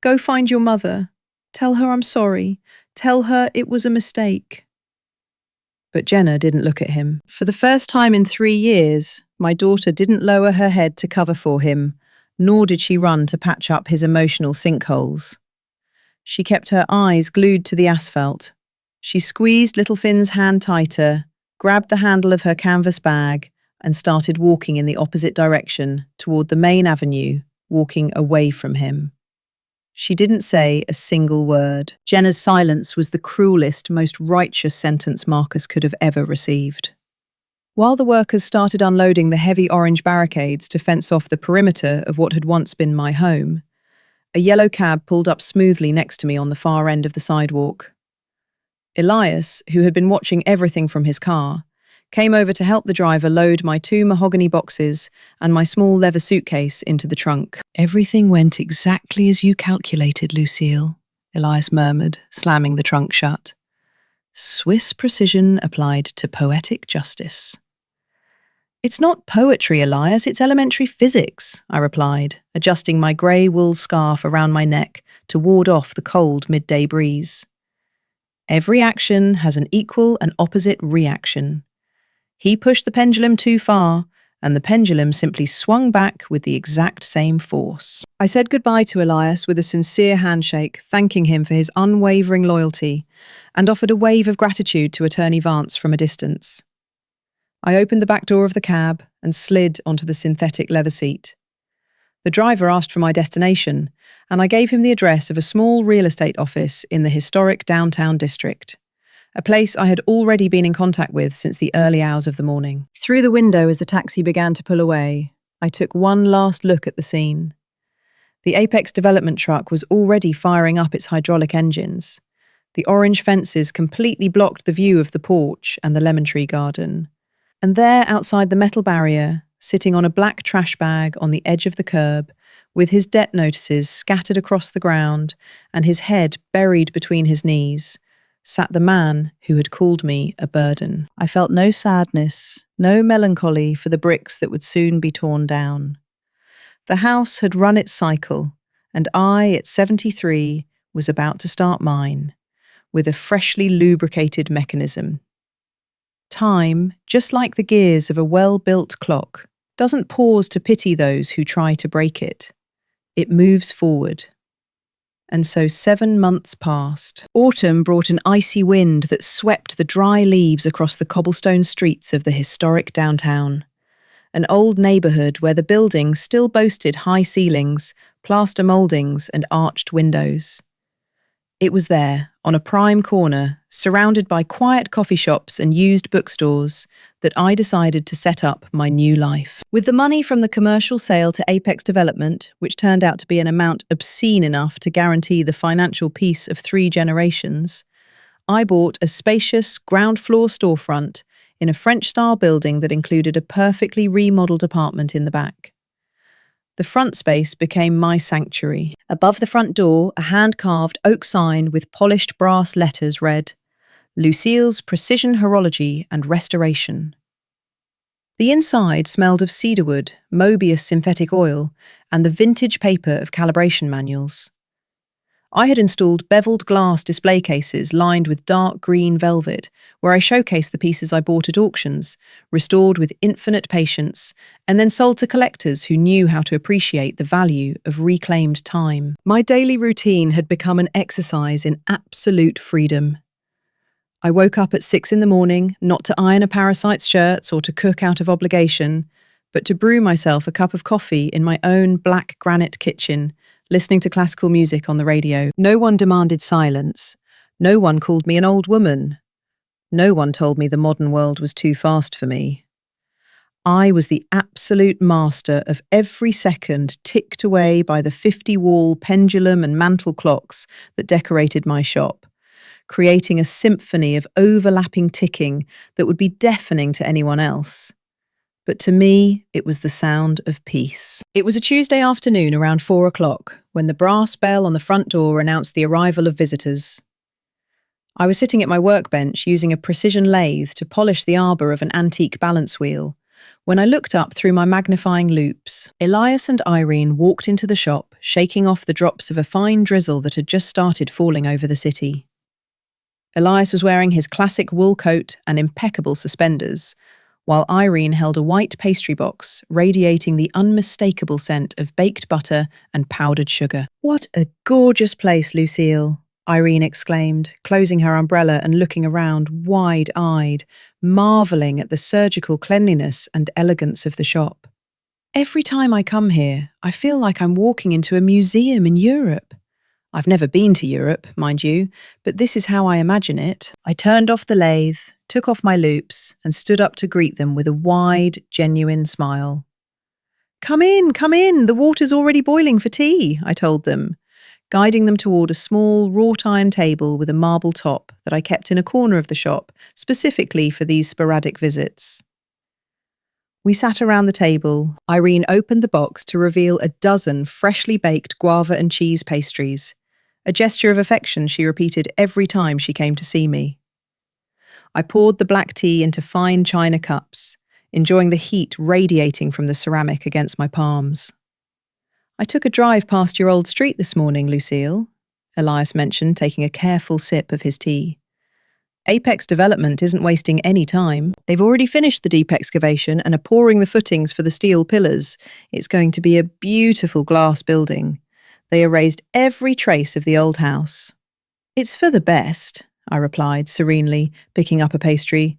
Go find your mother. Tell her I'm sorry. Tell her it was a mistake. But Jenna didn't look at him. For the first time in 3 years, my daughter didn't lower her head to cover for him, nor did she run to patch up his emotional sinkholes. She kept her eyes glued to the asphalt. She squeezed little Finn's hand tighter, grabbed the handle of her canvas bag, and started walking in the opposite direction toward the main avenue, walking away from him. She didn't say a single word. Jenna's silence was the cruelest, most righteous sentence Marcus could have ever received. While the workers started unloading the heavy orange barricades to fence off the perimeter of what had once been my home, a yellow cab pulled up smoothly next to me on the far end of the sidewalk. Elias, who had been watching everything from his car, came over to help the driver load my 2 mahogany boxes and my small leather suitcase into the trunk. Everything went exactly as you calculated, Lucille, Elias murmured, slamming the trunk shut. Swiss precision applied to poetic justice. It's not poetry, Elias, it's elementary physics, I replied, adjusting my grey wool scarf around my neck to ward off the cold midday breeze. Every action has an equal and opposite reaction. He pushed the pendulum too far, and the pendulum simply swung back with the exact same force. I said goodbye to Elias with a sincere handshake, thanking him for his unwavering loyalty, and offered a wave of gratitude to Attorney Vance from a distance. I opened the back door of the cab and slid onto the synthetic leather seat. The driver asked for my destination, and I gave him the address of a small real estate office in the historic downtown district, a place I had already been in contact with since the early hours of the morning. Through the window as the taxi began to pull away, I took one last look at the scene. The Apex development truck was already firing up its hydraulic engines. The orange fences completely blocked the view of the porch and the lemon tree garden. And there, outside the metal barrier, sitting on a black trash bag on the edge of the curb, with his debt notices scattered across the ground and his head buried between his knees, sat the man who had called me a burden. I felt no sadness, no melancholy for the bricks that would soon be torn down. The house had run its cycle, and I, at 73, was about to start mine, with a freshly lubricated mechanism. Time, just like the gears of a well-built clock, doesn't pause to pity those who try to break it. It moves forward. And so 7 months passed. Autumn brought an icy wind that swept the dry leaves across the cobblestone streets of the historic downtown, an old neighbourhood where the buildings still boasted high ceilings, plaster mouldings and arched windows. It was there, on a prime corner, surrounded by quiet coffee shops and used bookstores, that I decided to set up my new life. With the money from the commercial sale to Apex Development, which turned out to be an amount obscene enough to guarantee the financial peace of 3 generations, I bought a spacious ground-floor storefront in a French-style building that included a perfectly remodelled apartment in the back. The front space became my sanctuary. Above the front door, a hand-carved oak sign with polished brass letters read, Lucille's Precision Horology and Restoration. The inside smelled of cedarwood, Mobius synthetic oil, and the vintage paper of calibration manuals. I had installed beveled glass display cases lined with dark green velvet, where I showcased the pieces I bought at auctions, restored with infinite patience, and then sold to collectors who knew how to appreciate the value of reclaimed time. My daily routine had become an exercise in absolute freedom. I woke up at 6 in the morning, not to iron a parasite's shirts or to cook out of obligation, but to brew myself a cup of coffee in my own black granite kitchen, listening to classical music on the radio. No one demanded silence. No one called me an old woman. No one told me the modern world was too fast for me. I was the absolute master of every second ticked away by the 50-wall pendulum and mantel clocks that decorated my shop, creating a symphony of overlapping ticking that would be deafening to anyone else. But to me, it was the sound of peace. It was a Tuesday afternoon around 4 o'clock when the brass bell on the front door announced the arrival of visitors. I was sitting at my workbench using a precision lathe to polish the arbor of an antique balance wheel when I looked up through my magnifying loupes. Elias and Irene walked into the shop, shaking off the drops of a fine drizzle that had just started falling over the city. Elias was wearing his classic wool coat and impeccable suspenders, while Irene held a white pastry box radiating the unmistakable scent of baked butter and powdered sugar.
What a gorgeous place, Lucille, Irene exclaimed, closing her umbrella and looking around wide-eyed, marvelling at the surgical cleanliness and elegance of the shop. Every time I come here, I feel like I'm walking into a museum in Europe. I've never been to Europe, mind you, but this is how I imagine it. I turned off the lathe, took off my loupes, and stood up to greet them with a wide, genuine smile. Come in, the water's already boiling for tea, I told them, guiding them toward a small wrought iron table with a marble top that I kept in a corner of the shop, specifically for these sporadic visits. We sat around the table. Irene opened the box to reveal a dozen freshly baked guava and cheese pastries, a gesture of affection she repeated every time she came to see me. I poured the black tea into fine china cups, enjoying the heat radiating from the ceramic against my palms. I took a drive past your old street this morning, Lucille, Elias mentioned, taking a careful sip of his tea. Apex Development isn't wasting any time. They've already finished the deep excavation and are pouring the footings for the steel pillars. It's going to be a beautiful glass building. They erased every trace of the old house. It's for the best, I replied serenely, picking up a pastry.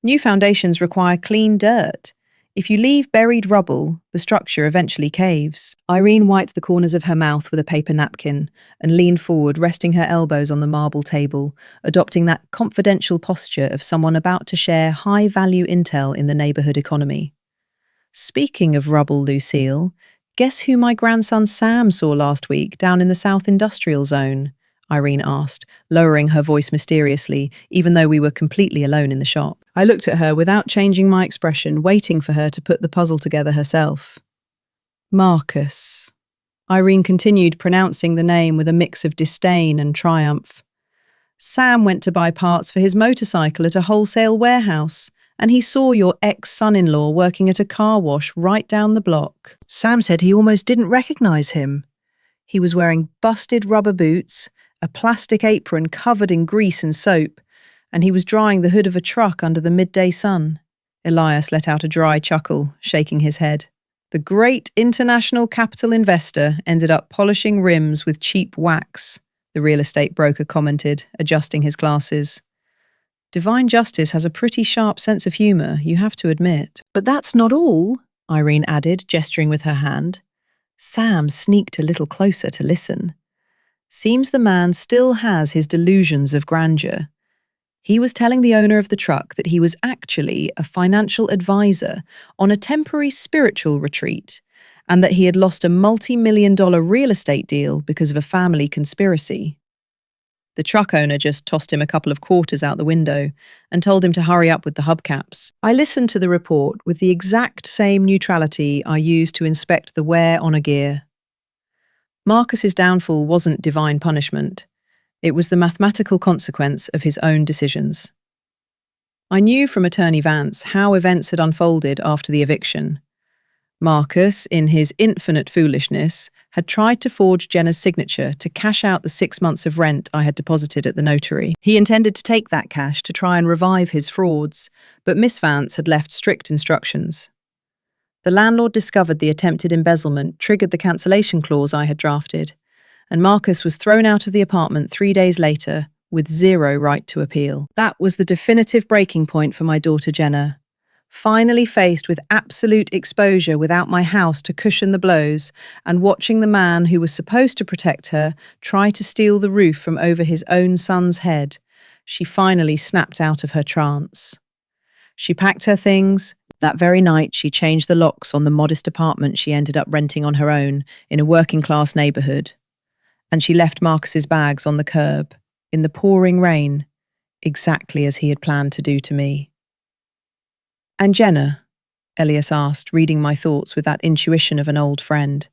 New foundations require clean dirt. If you leave buried rubble, the structure eventually caves. Irene wiped the corners of her mouth with a paper napkin and leaned forward, resting her elbows on the marble table, adopting that confidential posture of someone about to share high-value intel in the neighbourhood economy. Speaking of rubble, Lucille, guess who my grandson Sam saw last week down in the South Industrial Zone? Irene asked, lowering her voice mysteriously, even though we were completely alone in the shop. I looked at her without changing my expression, waiting for her to put the puzzle together herself. Marcus. Irene continued pronouncing the name with a mix of disdain and triumph. Sam went to buy parts for his motorcycle at a wholesale warehouse, and he saw your ex-son-in-law working at a car wash right down the block. Sam said he almost didn't recognize him. He was wearing busted rubber boots, a plastic apron covered in grease and soap, and he was drying the hood of a truck under the midday sun. Elias let out a dry chuckle, shaking his head. The great international capital investor ended up polishing rims with cheap wax, the real estate broker commented, adjusting his glasses. Divine Justice has a pretty sharp sense of humour, you have to admit. But that's not all, Irene added, gesturing with her hand. Sam sneaked a little closer to listen. Seems the man still has his delusions of grandeur. He was telling the owner of the truck that he was actually a financial advisor on a temporary spiritual retreat, and that he had lost a multi-million-dollar real estate deal because of a family conspiracy. The truck owner just tossed him a couple of quarters out the window and told him to hurry up with the hubcaps. I listened to the report with the exact same neutrality I used to inspect the wear on a gear. Marcus's downfall wasn't divine punishment. It was the mathematical consequence of his own decisions. I knew from Attorney Vance how events had unfolded after the eviction. Marcus, in his infinite foolishness,
had tried to forge Jenna's signature to cash out the 6 months of rent I had deposited at the notary. He intended to take that cash to try and revive his frauds, but Miss Vance had left strict instructions. The landlord discovered the attempted embezzlement triggered the cancellation clause I had drafted, and Marcus was thrown out of the apartment 3 days later with zero right to appeal. That was the definitive breaking point for my daughter Jenna. Finally faced with absolute exposure without my house to cushion the blows, and watching the man who was supposed to protect her try to steal the roof from over his own son's head, she finally snapped out of her trance. She packed her things. That very night, she changed the locks on the modest apartment she ended up renting on her own in a working-class neighbourhood. And she left Marcus's bags on the curb, in the pouring rain, exactly as he had planned to do to me. "And Jenna?" Elias asked, reading my thoughts with that intuition of an old friend.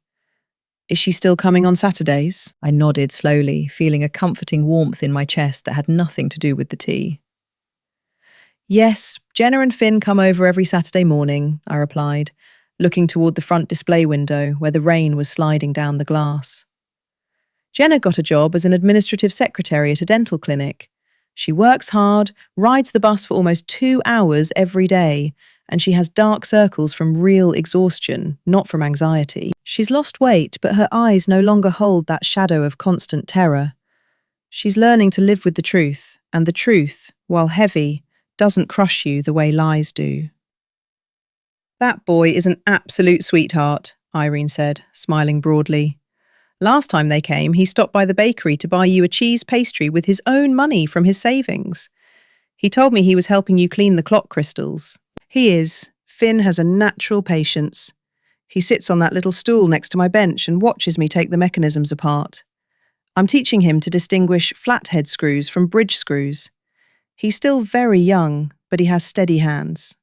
"Is she still coming on Saturdays?" I nodded slowly, feeling a comforting warmth in my chest that had nothing to do with the tea. "Yes, Jenna and Finn come over every Saturday morning," I replied, looking toward the front display window where the rain was sliding down the glass. "Jenna got a job as an administrative secretary at a dental clinic. She works hard, rides the bus for almost 2 hours every day, and she has dark circles from real exhaustion, not from anxiety. She's lost weight, but her eyes no longer hold that shadow of constant terror. She's learning to live with the truth, and the truth, while heavy, doesn't crush you the way lies do." "That boy is an absolute sweetheart," Irene said, smiling broadly. "Last time they came, he stopped by the bakery to buy you a cheese pastry with his own money from his savings. He told me he was helping you clean the clock crystals." "He is. Finn has a natural patience. He sits on that little stool next to my bench and watches me take the mechanisms apart. I'm teaching him to distinguish flathead screws from bridge screws. He's still very young, but he has steady hands."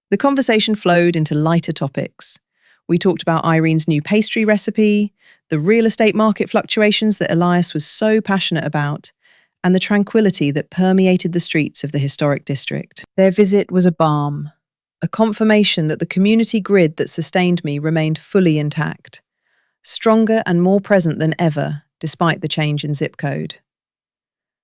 The conversation flowed into lighter topics. We talked about Irene's new pastry recipe, the real estate market fluctuations that Elias was so passionate about, and the tranquility that permeated the streets of the historic district. Their visit was a balm, a confirmation that the community grid that sustained me remained fully intact, stronger and more present than ever, despite the change in zip code.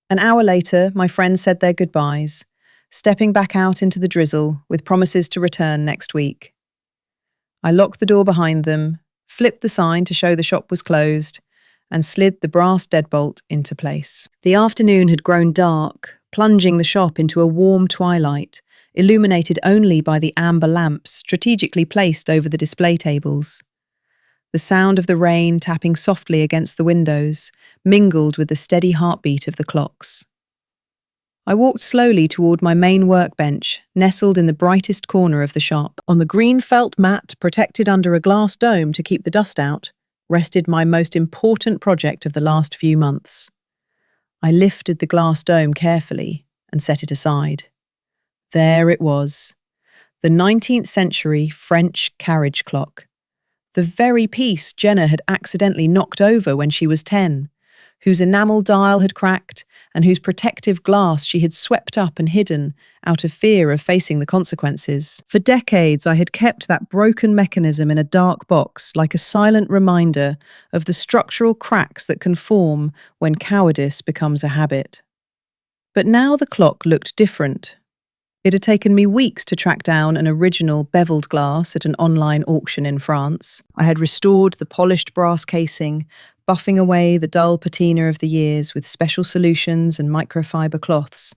An hour later, my friends said their goodbyes, stepping back out into the drizzle with promises to return next week. I locked the door behind them, flipped the sign to show the shop was closed, and slid the brass deadbolt into place. The afternoon had grown dark, plunging the shop into a warm twilight, illuminated only by the amber lamps strategically placed over the display tables. The sound of the rain tapping softly against the windows mingled with the steady heartbeat of the clocks. I walked slowly toward my main workbench, nestled in the brightest corner of the shop. On the green felt mat, protected under a glass dome to keep the dust out, rested my most important project of the last few months. I lifted the glass dome carefully and set it aside. There it was, the 19th century French carriage clock. The very piece Jenna had accidentally knocked over when she was 10, whose enamel dial had cracked and whose protective glass she had swept up and hidden out of fear of facing the consequences. For decades, I had kept that broken mechanism in a dark box like a silent reminder of the structural cracks that can form when cowardice becomes a habit. But now the clock looked different. It had taken me weeks to track down an original beveled glass at an online auction in France. I had restored the polished brass casing, buffing away the dull patina of the years with special solutions and microfiber cloths,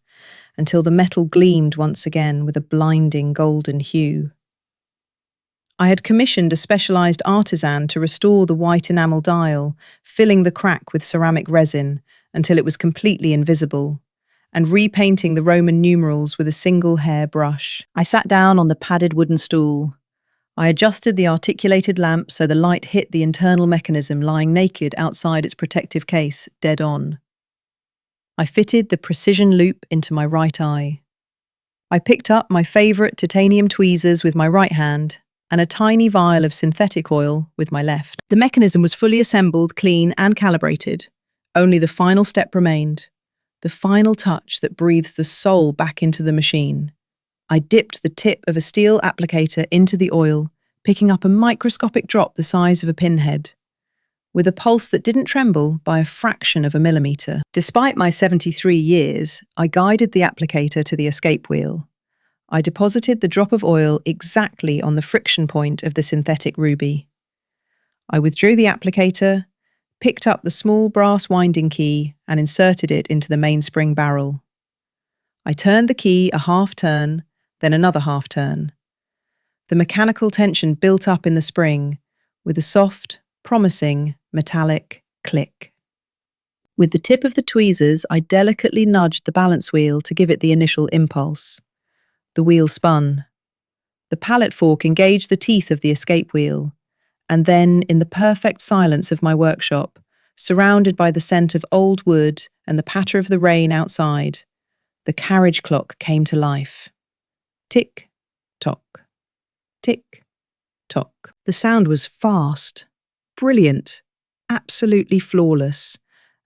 until the metal gleamed once again with a blinding golden hue. I had commissioned a specialized artisan to restore the white enamel dial, filling the crack with ceramic resin until it was completely invisible, and repainting the Roman numerals with a single hair brush. I sat down on the padded wooden stool. I adjusted the articulated lamp so the light hit the internal mechanism lying naked outside its protective case, dead on. I fitted the precision loop into my right eye. I picked up my favourite titanium tweezers with my right hand and a tiny vial of synthetic oil with my left. The mechanism was fully assembled, clean and calibrated. Only the final step remained, the final touch that breathes the soul back into the machine. I dipped the tip of a steel applicator into the oil, picking up a microscopic drop the size of a pinhead. with a pulse that didn't tremble by a fraction of a millimetre. Despite my 73 years, I guided the applicator to the escape wheel. I deposited the drop of oil exactly on the friction point of the synthetic ruby. I withdrew the applicator, picked up the small brass winding key and inserted it into the mainspring barrel. I turned the key a half turn, then another half turn. The mechanical tension built up in the spring with a soft, promising, metallic click. With the tip of the tweezers, I delicately nudged the balance wheel to give it the initial impulse. The wheel spun. The pallet fork engaged the teeth of the escape wheel, and then, in the perfect silence of my workshop, surrounded by the scent of old wood and the patter of the rain outside, the carriage clock came to life. Tick, tock, tick, tock. The sound was fast, brilliant, absolutely flawless,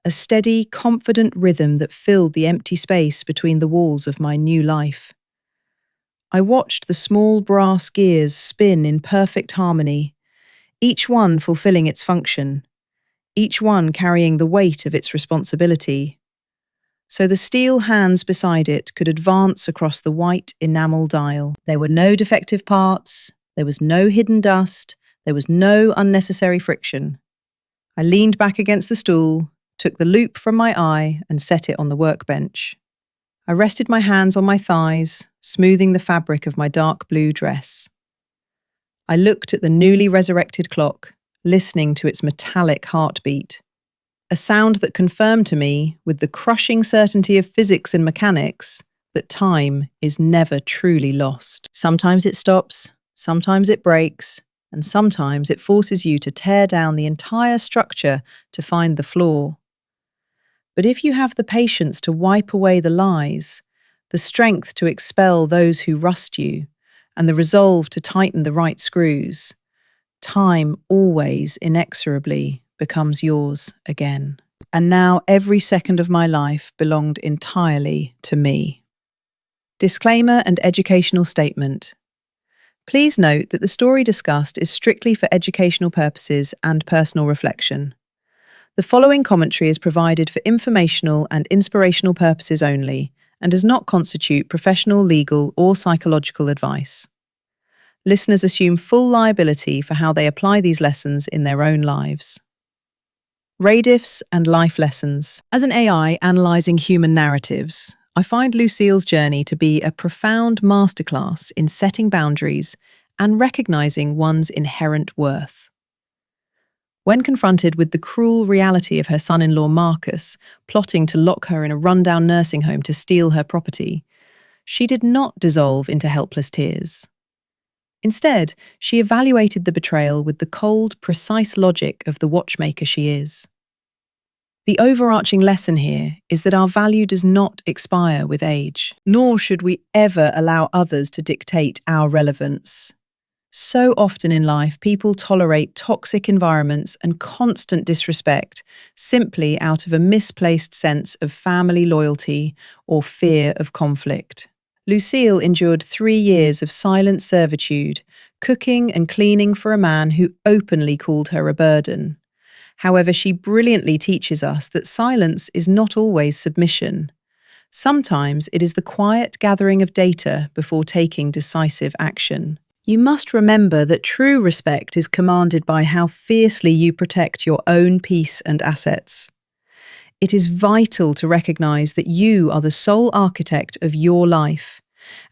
a steady, confident rhythm that filled the empty space between the walls of my new life. I watched the small brass gears spin in perfect harmony, each one fulfilling its function, each one carrying the weight of its responsibility. So the steel hands beside it could advance across the white enamel dial. There were no defective parts, there was no hidden dust, there was no unnecessary friction. I leaned back against the stool, took the loop from my eye and set it on the workbench. I rested my hands on my thighs, smoothing the fabric of my dark blue dress. I looked at the newly resurrected clock, listening to its metallic heartbeat, a sound that confirmed to me, with the crushing certainty of physics and mechanics, that time is never truly lost. Sometimes it stops, sometimes it breaks, and sometimes it forces you to tear down the entire structure to find the flaw. But if you have the patience to wipe away the lies, the strength to expel those who rust you, and the resolve to tighten the right screws, time always inexorably becomes yours again. And now every second of my life belonged entirely to me. Disclaimer and educational statement. Please note that the story discussed is strictly for educational purposes and personal reflection. The following commentary is provided for informational and inspirational purposes only and does not constitute professional, legal, or psychological advice. Listeners assume full liability for how they apply these lessons in their own lives. Radiffs and life lessons. As an AI analysing human narratives, I find Lucille's journey to be a profound masterclass in setting boundaries and recognising one's inherent worth. When confronted with the cruel reality of her son-in-law Marcus plotting to lock her in a rundown nursing home to steal her property, she did not dissolve into helpless tears. Instead, she evaluated the betrayal with the cold, precise logic of the watchmaker she is. The overarching lesson here is that our value does not expire with age, nor should we ever allow others to dictate our relevance. So often in life, people tolerate toxic environments and constant disrespect simply out of a misplaced sense of family loyalty or fear of conflict. Lucille endured 3 years of silent servitude, cooking and cleaning for a man who openly called her a burden. However, she brilliantly teaches us that silence is not always submission. Sometimes it is the quiet gathering of data before taking decisive action. You must remember that true respect is commanded by how fiercely you protect your own peace and assets. It is vital to recognize that you are the sole architect of your life,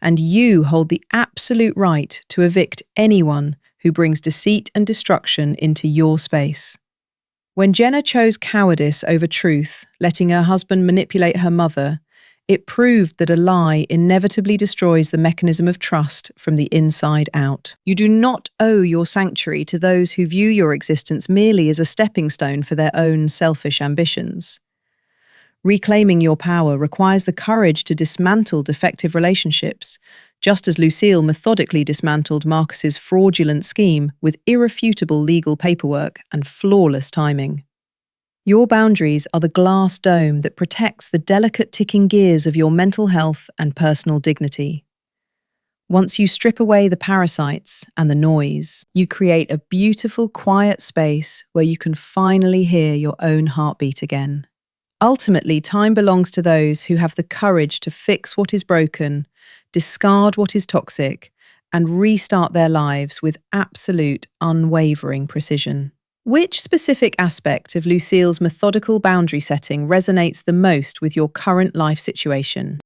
and you hold the absolute right to evict anyone who brings deceit and destruction into your space. When Jenna chose cowardice over truth, letting her husband manipulate her mother, it proved that a lie inevitably destroys the mechanism of trust from the inside out. You do not owe your sanctuary to those who view your existence merely as a stepping stone for their own selfish ambitions. Reclaiming your power requires the courage to dismantle defective relationships, just as Lucille methodically dismantled Marcus's fraudulent scheme with irrefutable legal paperwork and flawless timing. Your boundaries are the glass dome that protects the delicate ticking gears of your mental health and personal dignity. Once you strip away the parasites and the noise, you create a beautiful, quiet space where you can finally hear your own heartbeat again. Ultimately, time belongs to those who have the courage to fix what is broken, discard what is toxic, and restart their lives with absolute, unwavering precision. Which specific aspect of Lucille's methodical boundary setting resonates the most with your current life situation?